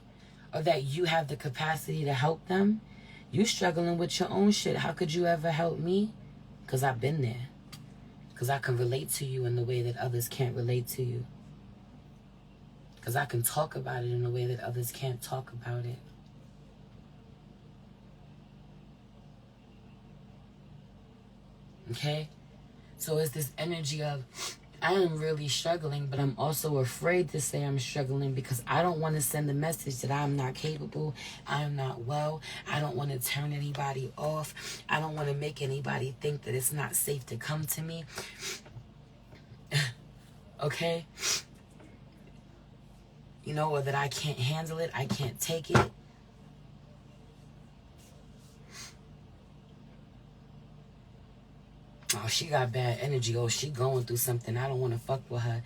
Or that you have the capacity to help them. You struggling with your own shit. How could you ever help me? Because I've been there. Because I can relate to you in the way that others can't relate to you. Because I can talk about it in a way that others can't talk about it. Okay? So it's this energy of, I am really struggling, but I'm also afraid to say I'm struggling because I don't want to send the message that I'm not capable, I am not well, I don't want to turn anybody off, I don't want to make anybody think that it's not safe to come to me. Okay? Or that I can't handle it, I can't take it. Oh, she got bad energy. Oh, she going through something. I don't want to fuck with her.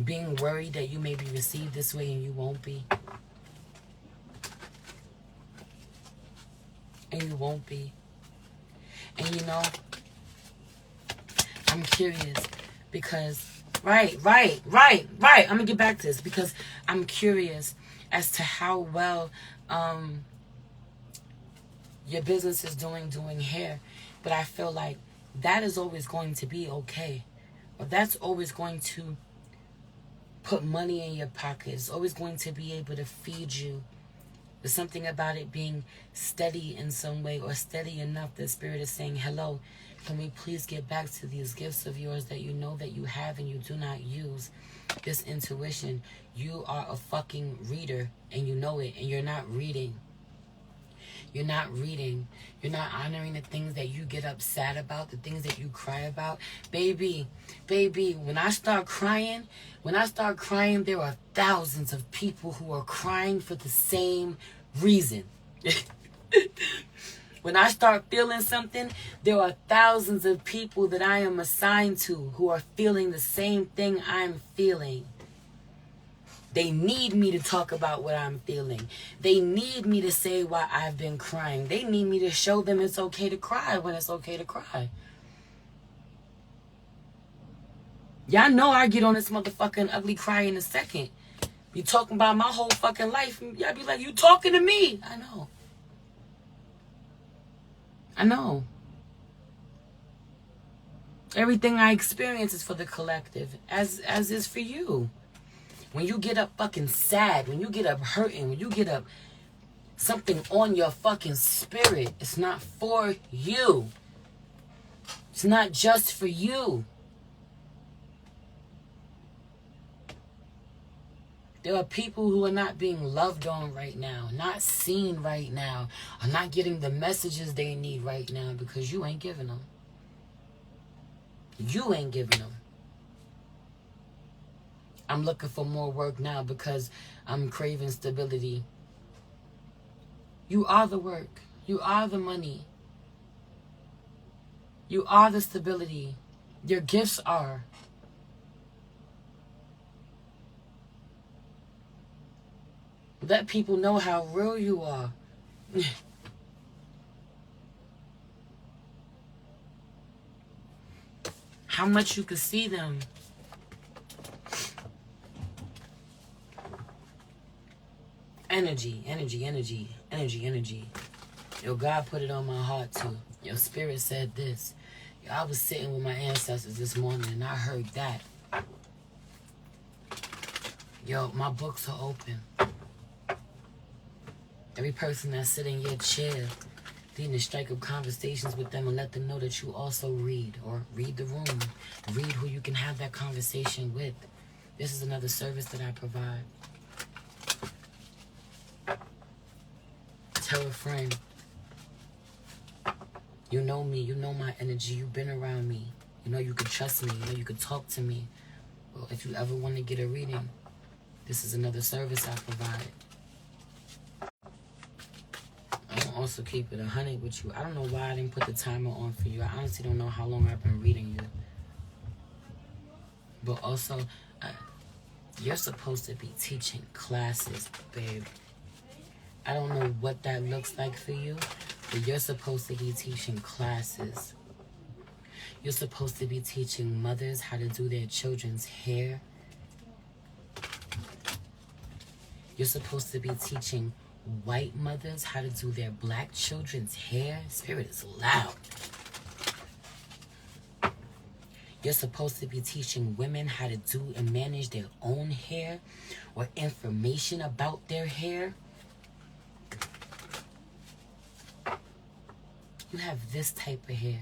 Being worried that you may be received this way and you won't be. And you won't be. And I'm curious because, right. I'm going to get back to this because I'm curious as to how well your business is doing hair. But I feel like that is always going to be okay. Or that's always going to put money in your pocket. It's always going to be able to feed you. There's something about it being steady in some way or steady enough that Spirit is saying, hello, can we please get back to these gifts of yours that you know that you have and you do not use? This intuition. You are a fucking reader and you know it and you're not reading. You're not reading. You're not honoring the things that you get upset about, the things that you cry about. Baby, when I start crying, there are thousands of people who are crying for the same reason. When I start feeling something, there are thousands of people that I am assigned to who are feeling the same thing I'm feeling. They need me to talk about what I'm feeling. They need me to say why I've been crying. They need me to show them it's okay to cry when it's okay to cry. Y'all know I get on this motherfucking ugly cry in a second. You talking about my whole fucking life. Y'all be like, you talking to me. I know. Everything I experience is for the collective, as is for you. When you get up fucking sad, when you get up hurting, when you get up something on your fucking spirit, it's not for you. It's not just for you. There are people who are not being loved on right now, not seen right now, are not getting the messages they need right now because you ain't giving them. You ain't giving them. I'm looking for more work now because I'm craving stability. You are the work. You are the money. You are the stability. Your gifts are. Let people know how real you are. How much you can see them. Energy, energy, energy, energy, energy. Yo, God put it on my heart too. Your spirit said this. Yo, I was sitting with my ancestors this morning and I heard that. Yo, my books are open. Every person that's sitting in your chair, you need to strike up conversations with them and let them know that you also read, or read the room. Read who you can have that conversation with. This is another service that I provide. Tell a friend. You know me. You know my energy. You've been around me. You know you can trust me. You know you can talk to me. Well, if you ever want to get a reading, this is another service I provide. I'm also keep it 100 with you. I don't know why I didn't put the timer on for you. I honestly don't know how long I've been reading you. But also, you're supposed to be teaching classes, babe. I don't know what that looks like for you, but you're supposed to be teaching classes. You're supposed to be teaching mothers how to do their children's hair. You're supposed to be teaching white mothers how to do their black children's hair. Spirit is loud. You're supposed to be teaching women how to do and manage their own hair, or information about their hair. You have this type of hair.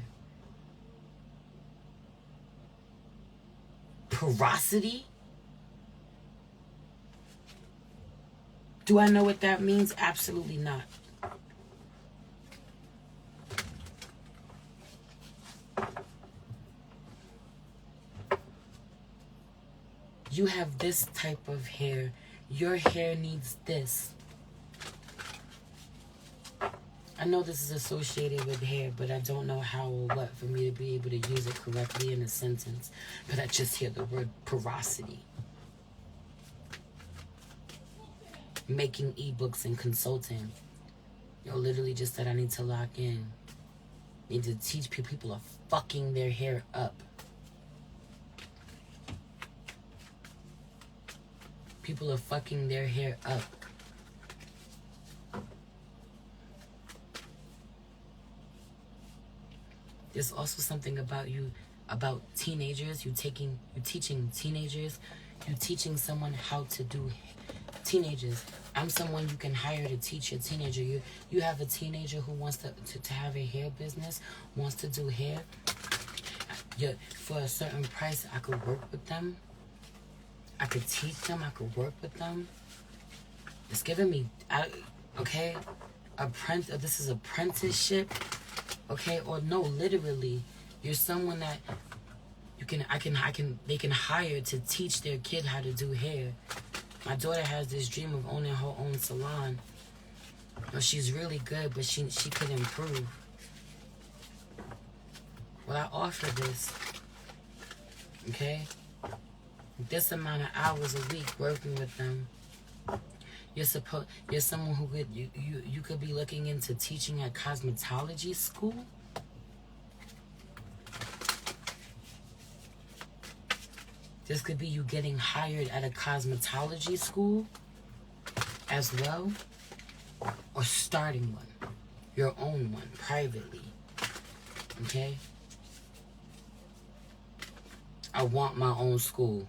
Porosity? Do I know what that means? Absolutely not. You have this type of hair. Your hair needs this. I know this is associated with hair, but I don't know how or what for me to be able to use it correctly in a sentence. But I just hear the word porosity. Making ebooks and consulting. Yo, literally just said I need to lock in. Need to teach people. People are fucking their hair up. People are fucking their hair up. There's also something about you, about teenagers. You're teaching teenagers. You're teaching someone how to do teenagers. I'm someone you can hire to teach your teenager. You have a teenager who wants to have a hair business, wants to do hair. For a certain price, I could work with them. I could teach them. I could work with them. It's giving me, okay, this is apprenticeship, okay, or no, literally, you're someone that they can hire to teach their kid how to do hair. My daughter has this dream of owning her own salon. Well, she's really good, but she could improve. Well, I offer this, okay? This amount of hours a week working with them. You're someone who could you could be looking into teaching at cosmetology school. This could be you getting hired at a cosmetology school as well, or starting one, your own one, privately, okay? I want my own school.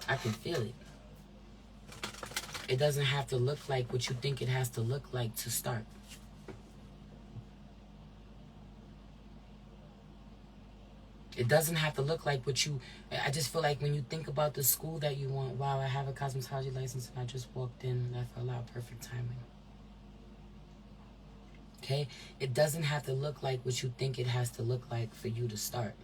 I can feel it. It doesn't have to look like what you think it has to look like to start. It doesn't have to look like what you... I just feel like when you think about the school that you want, wow, I have a cosmetology license and I just walked in and I fell out. Perfect timing. Okay? It doesn't have to look like what you think it has to look like for you to start.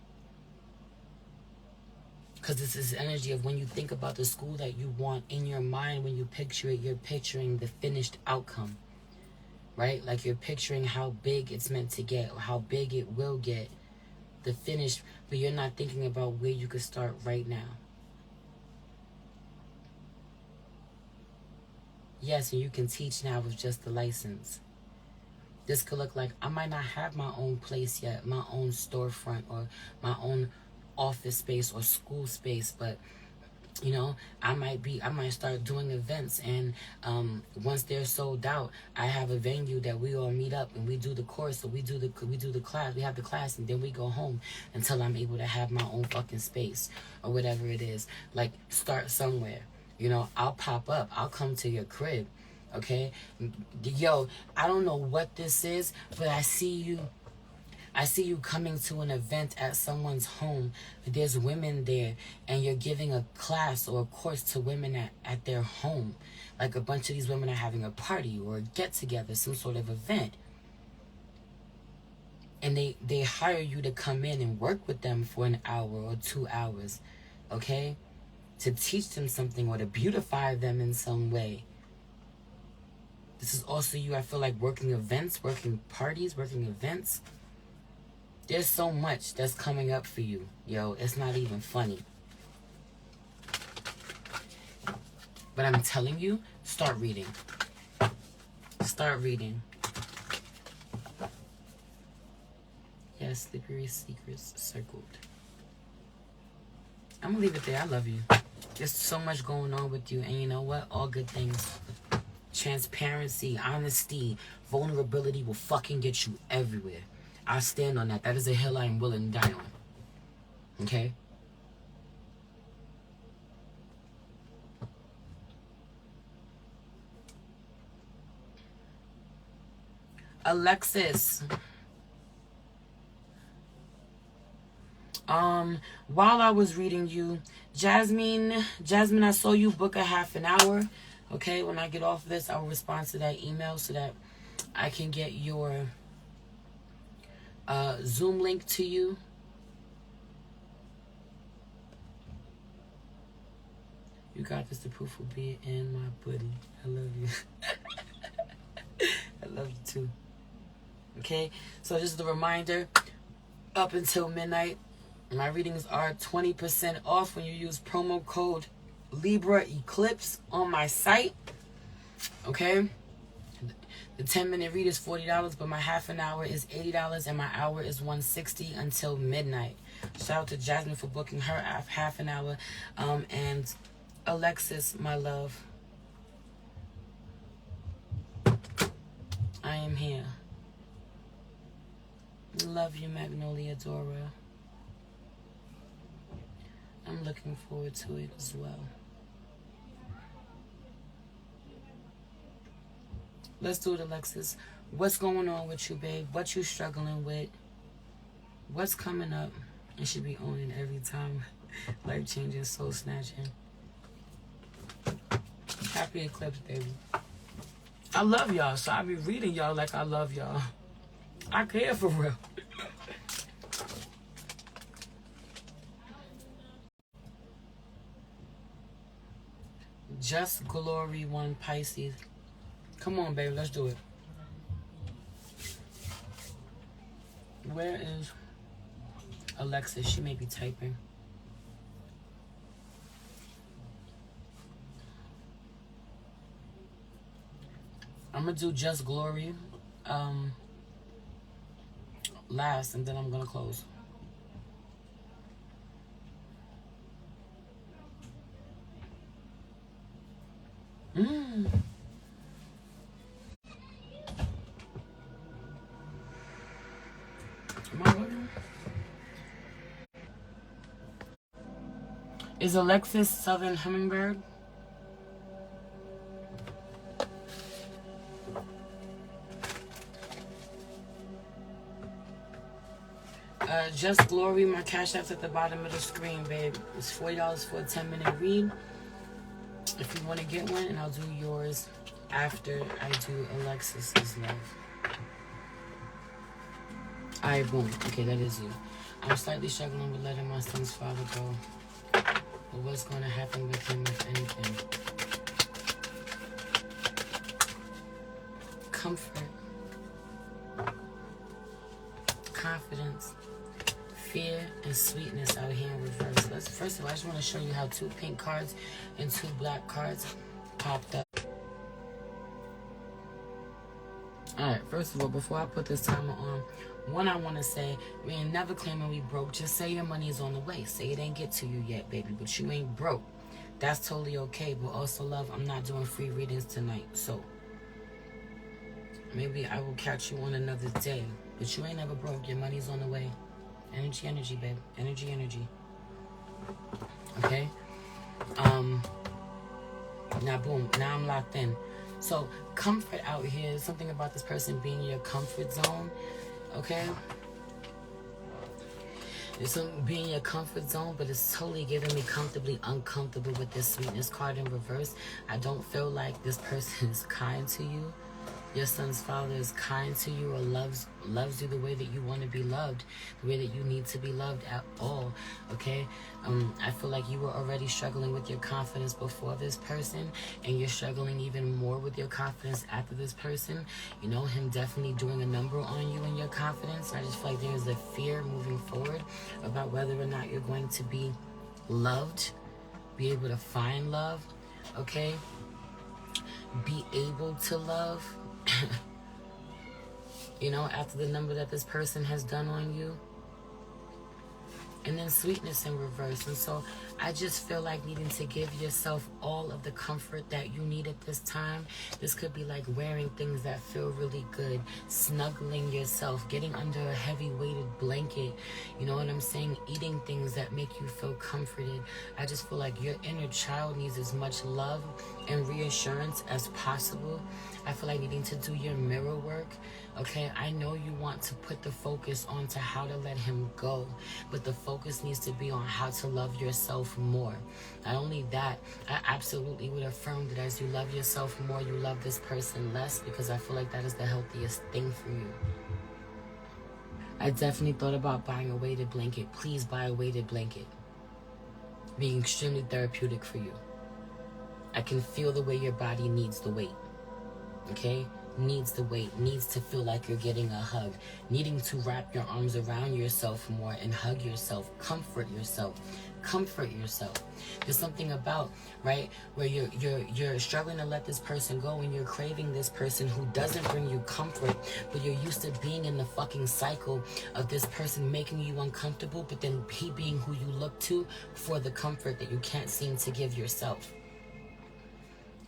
Because this is energy of when you think about the school that you want in your mind, when you picture it, you're picturing the finished outcome. Right? Like you're picturing how big it's meant to get or how big it will get. The finish, but you're not thinking about where you could start right now. Yes, and you can teach now with just the license. This could look like I might not have my own place yet, my own storefront or my own office space or school space, but you know, I might start doing events, and once they're sold out, I have a venue that we all meet up and we do the course, so we do the class, we have the class, and then we go home until I'm able to have my own fucking space or whatever it is. Like, start somewhere. You know, I'll pop up. I'll come to your crib. Okay? Yo, I don't know what this is, but I see you coming to an event at someone's home. There's women there, and you're giving a class or a course to women at their home. Like a bunch of these women are having a party or a get-together, some sort of event. And they hire you to come in and work with them for an hour or 2 hours, okay? To teach them something or to beautify them in some way. This is also you, I feel like, working events, working parties, working events. There's so much that's coming up for you, yo. It's not even funny. But I'm telling you, start reading. Start reading. Yes, slippery secrets circled. I'm gonna leave it there. I love you. There's so much going on with you, and you know what? All good things. Transparency, honesty, vulnerability will fucking get you everywhere. I stand on that. That is a hill I am willing to die on. Okay? Alexis. While I was reading you, Jasmine, I saw you book a half an hour. Okay, when I get off of this, I will respond to that email so that I can get your Zoom link to you. You got this. The proof will be in my buddy. I love you. I love you too. Okay, so just a reminder, up until midnight, my readings are 20% off when you use promo code Libra Eclipse on my site. Okay, the 10-minute read is $40, but my half an hour is $80, and my hour is $160 until midnight. Shout out to Jasmine for booking her half an hour, and Alexis, my love, I am here. Love you, Magnolia Dora. I'm looking forward to it as well. Let's do it, Alexis. What's going on with you, babe? What you struggling with? What's coming up? It should be owning every time. Life-changing, soul-snatching. Happy Eclipse, baby. I love y'all, so I be reading y'all like I love y'all. I care for real. Just Glory 1 Pisces. Come on, baby, let's do it. Where is Alexis? She may be typing. I'm gonna do Just Glory last, and then I'm gonna close. Am I looking? Is Alexis Southern Hummingbird? Just Glory, my cash app's at the bottom of the screen, babe. It's $40 for a 10-minute read. If you want to get one, and I'll do yours after I do Alexis's love. Alright, boom. Okay, that is you. I'm slightly struggling with letting my son's father go. But what's going to happen with him, if anything? Comfort. Confidence. Fear and sweetness out here in reverse. First of all, I just want to show you how 2 pink cards and 2 black cards popped up. Alright, first of all, before I put this timer on, one, I want to say, we ain't never claiming we broke. Just say your money is on the way. Say it ain't get to you yet, baby, but you ain't broke. That's totally okay. But also, love, I'm not doing free readings tonight. So, maybe I will catch you on another day. But you ain't never broke. Your money's on the way. Energy, energy, babe. Energy, energy. Okay? Now, boom. Now I'm locked in. So, comfort out here. Something about this person being in your comfort zone. Okay? There's something being in your comfort zone, but it's totally giving me comfortably uncomfortable with this sweetness card in reverse. I don't feel like this person is kind to you. Your son's father is kind to you or loves you the way that you want to be loved, the way that you need to be loved at all, okay? I feel like you were already struggling with your confidence before this person, and you're struggling even more with your confidence after this person. You know, him definitely doing a number on you and your confidence. I just feel like there's a fear moving forward about whether or not you're going to be loved, be able to find love, okay? Be able to love. You know, after the number that this person has done on you. And then sweetness in reverse. And so I just feel like needing to give yourself all of the comfort that you need at this time. This could be like wearing things that feel really good, snuggling yourself, getting under a heavy weighted blanket, you know what I'm saying? Eating things that make you feel comforted. I just feel like your inner child needs as much love and reassurance as possible. I feel like needing to do your mirror work, okay? I know you want to put the focus onto how to let him go, but the focus needs to be on how to love yourself more. Not only that, I absolutely would affirm that as you love yourself more, you love this person less, because I feel like that is the healthiest thing for you. I definitely thought about buying a weighted blanket. Please buy a weighted blanket. Being extremely therapeutic for you. I can feel the way your body needs the weight. Okay? Needs the weight, needs to feel like you're getting a hug, needing to wrap your arms around yourself more and hug yourself, comfort yourself. There's something about, right, where you're struggling to let this person go, and you're craving this person who doesn't bring you comfort, but you're used to being in the fucking cycle of this person making you uncomfortable, but then he being who you look to for the comfort that you can't seem to give yourself.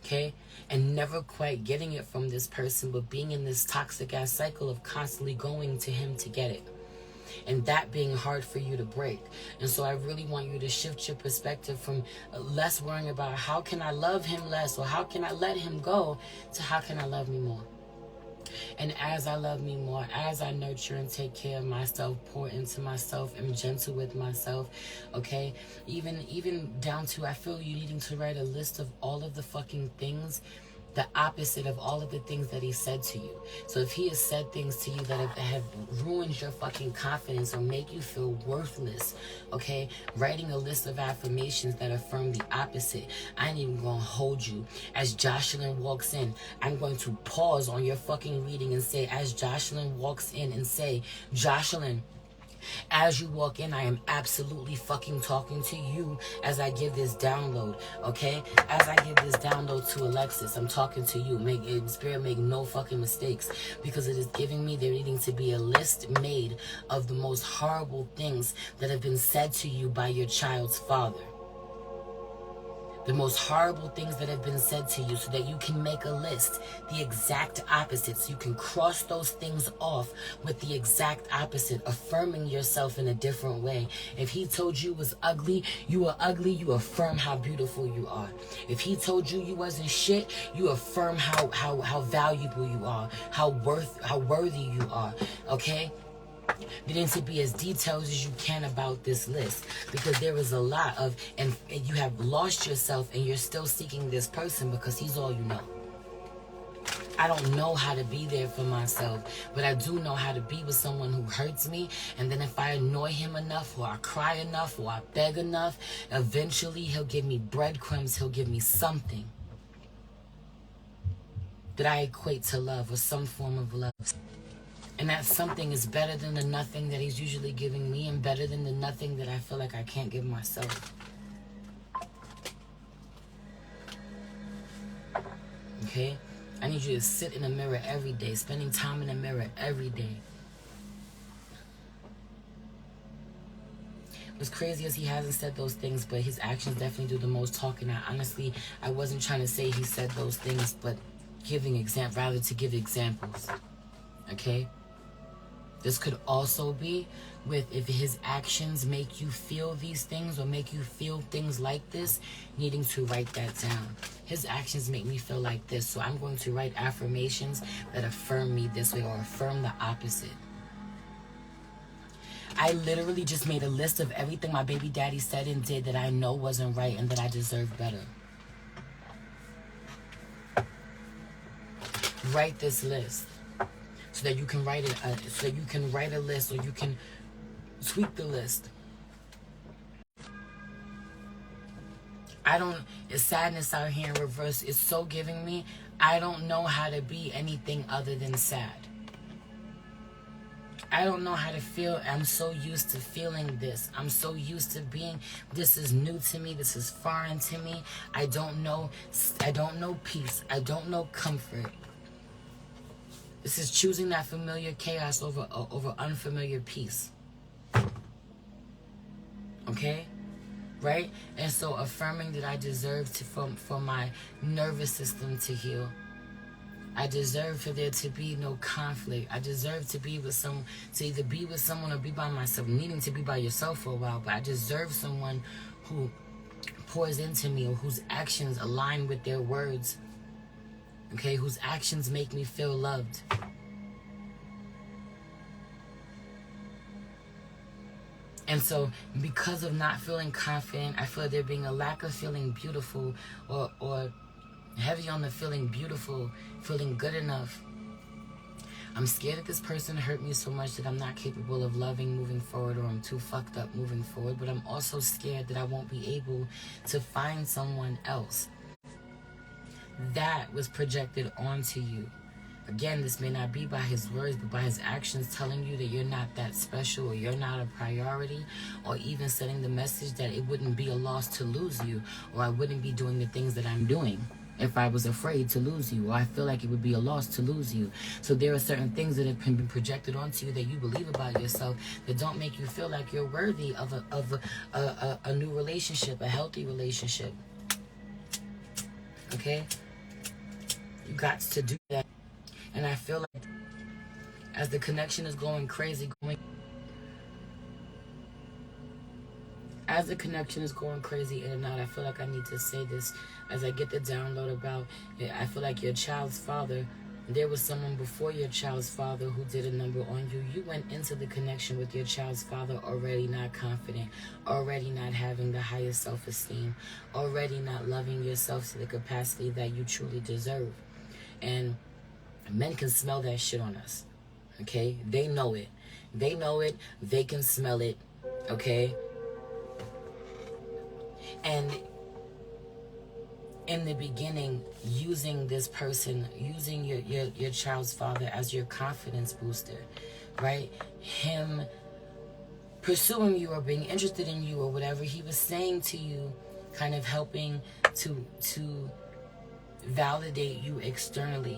Okay? And never quite getting it from this person, but being in this toxic ass cycle of constantly going to him to get it. And that being hard for you to break. And so I really want you to shift your perspective from less worrying about how can I love him less, or how can I let him go, to how can I love me more. And as I love me more, as I nurture and take care of myself, pour into myself, am gentle with myself, okay? Even down to, I feel you needing to write a list of all of the fucking things, the opposite of all of the things that he said to you. So if he has said things to you that have ruined your fucking confidence or make you feel worthless, okay, writing a list of affirmations that affirm the opposite. I ain't even gonna hold you. As Jocelyn walks in, I'm going to pause on your fucking reading and say, as Jocelyn walks in, and say, Jocelyn, as you walk in, I am absolutely fucking talking to you as I give this download, okay? As I give this download to Alexis, I'm talking to you. Spirit, make no fucking mistakes, because it is giving me there needing to be a list made of the most horrible things that have been said to you by your child's father. The most horrible things that have been said to you, so that you can make a list, the exact opposite, so you can cross those things off with the exact opposite, affirming yourself in a different way. If he told you was ugly, you affirm how beautiful you are. If he told you wasn't shit, you affirm how valuable you are, how worthy you are, okay? Needing to be as detailed as you can about this list, because there is a lot of, and you have lost yourself and you're still seeking this person because he's all you know. I don't know how to be there for myself, but I do know how to be with someone who hurts me. And then if I annoy him enough, or I cry enough, or I beg enough, eventually he'll give me breadcrumbs. He'll give me something that I equate to love, or some form of love. And that something is better than the nothing that he's usually giving me, and better than the nothing that I feel like I can't give myself. Okay? I need you to sit in the mirror every day, spending time in the mirror every day. What's crazy is he hasn't said those things, but his actions definitely do the most talking. I wasn't trying to say he said those things, but rather to give examples. Okay? This could also be with, if his actions make you feel these things or make you feel things like this, needing to write that down. His actions make me feel like this, so I'm going to write affirmations that affirm me this way or affirm the opposite. I literally just made a list of everything my baby daddy said and did that I know wasn't right and that I deserve better. Write this list. So that you can write it, so that you can write a list, or you can tweak the list. It's sadness out here in reverse. It's so giving me, I don't know how to be anything other than sad. I don't know how to feel. I'm so used to feeling this. I'm so used to being, this is new to me. This is foreign to me. I don't know peace. I don't know comfort. This is choosing that familiar chaos over unfamiliar peace. Okay? Right? And so affirming that I deserve for my nervous system to heal. I deserve for there to be no conflict. I deserve to be with to either be with someone or be by myself. Needing to be by yourself for a while, but I deserve someone who pours into me, or whose actions align with their words. Okay, whose actions make me feel loved. And so, because of not feeling confident, I feel there being a lack of feeling beautiful, or heavy on the feeling beautiful, feeling good enough. I'm scared that this person hurt me so much that I'm not capable of loving moving forward, or I'm too fucked up moving forward. But I'm also scared that I won't be able to find someone else. That was projected onto you. Again, this may not be by his words, but by his actions, telling you that you're not that special, or you're not a priority, or even sending the message that it wouldn't be a loss to lose you, or I wouldn't be doing the things that I'm doing if I was afraid to lose you, or I feel like it would be a loss to lose you. So there are certain things that have been projected onto you that you believe about yourself that don't make you feel like you're worthy of a new relationship, a healthy relationship. Okay? You got to do that. And I feel like as the connection is going crazy, in and out, I feel like I need to say this as I get the download about it. I feel like your child's father, there was someone before your child's father who did a number on you. You went into the connection with your child's father already not confident, already not having the highest self-esteem, already not loving yourself to the capacity that you truly deserve. And men can smell that shit on us. Okay? They know it. They know it. They can smell it. Okay? And in the beginning, using this person, using your child's father as your confidence booster, right? Him pursuing you or being interested in you or whatever he was saying to you, kind of helping to validate you externally.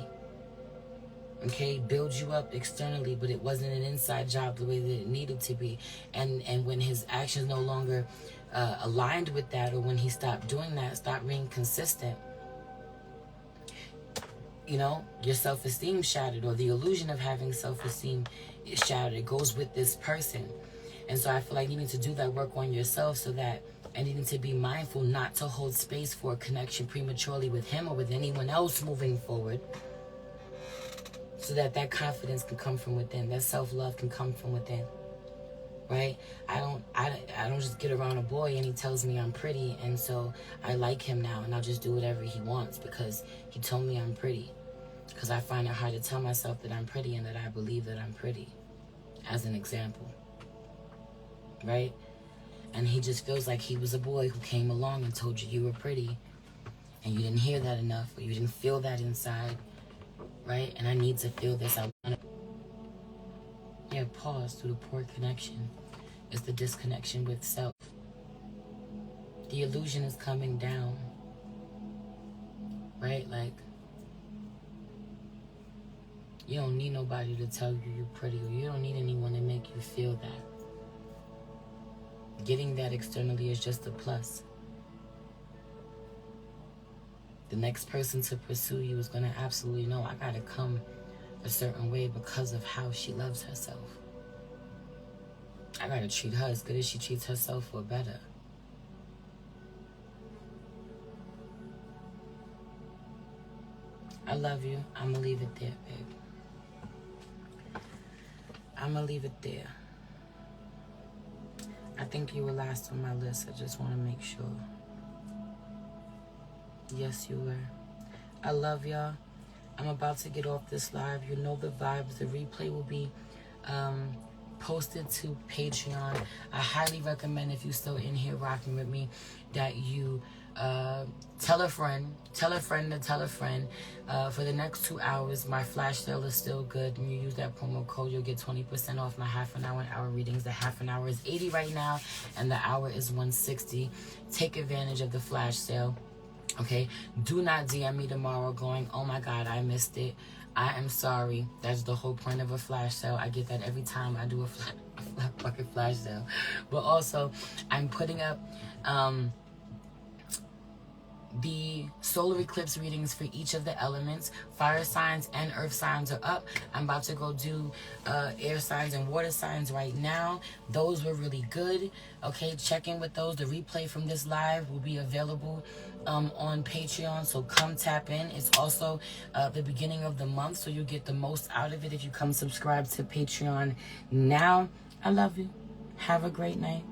Okay, build you up externally, but it wasn't an inside job the way that it needed to be. And when his actions no longer aligned with that, or when he stopped doing that, stopped being consistent, you know, your self-esteem shattered, or the illusion of having self-esteem is shattered. It goes with this person. And so I feel like you need to do that work on yourself, so that, and you need to be mindful not to hold space for a connection prematurely with him or with anyone else moving forward. so that that confidence can come from within, that self-love can come from within, right? I don't just get around a boy and he tells me I'm pretty, and so I like him now, and I'll just do whatever he wants because he told me I'm pretty. Because I find it hard to tell myself that I'm pretty and that I believe that I'm pretty, as an example, right? And he just feels like he was a boy who came along and told you you were pretty, and you didn't hear that enough, or you didn't feel that inside, right? And I need to feel this. I want to. Yeah, pause through the poor connection. It's the disconnection with self. The illusion is coming down, right? Like, you don't need nobody to tell you you're pretty, or you don't need anyone to make you feel that. Getting that externally is just a plus. The next person to pursue you is going to absolutely know, I got to come a certain way because of how she loves herself. I got to treat her as good as she treats herself, or better. I love you. I'm going to leave it there, babe. I'm going to leave it there. I think you were last on my list. I just want to make sure. Yes, you were. I love y'all. I'm about to get off this live. You know the vibes. The replay will be posted to Patreon. I highly recommend, if you're still in here rocking with me, that you tell a friend to tell a friend. For the next 2 hours, my flash sale is still good. When you use that promo code, you'll get 20% off my half an hour and hour readings. The half an hour is $80 right now, and the hour is $160. Take advantage of the flash sale. Okay, do not DM me tomorrow going, oh my God, I missed it. I am sorry. That's the whole point of a flash sale. I get that every time I do a fucking flash sale. But also, I'm putting up the solar eclipse readings for each of the elements. Fire signs and earth signs are up. I'm about to go do air signs and water signs right now. Those were really good. Okay, check in with those. The replay from this live will be available on Patreon, so come tap in. It's also the beginning of the month, so you get the most out of it if you come subscribe to Patreon now. I love you. Have a great night.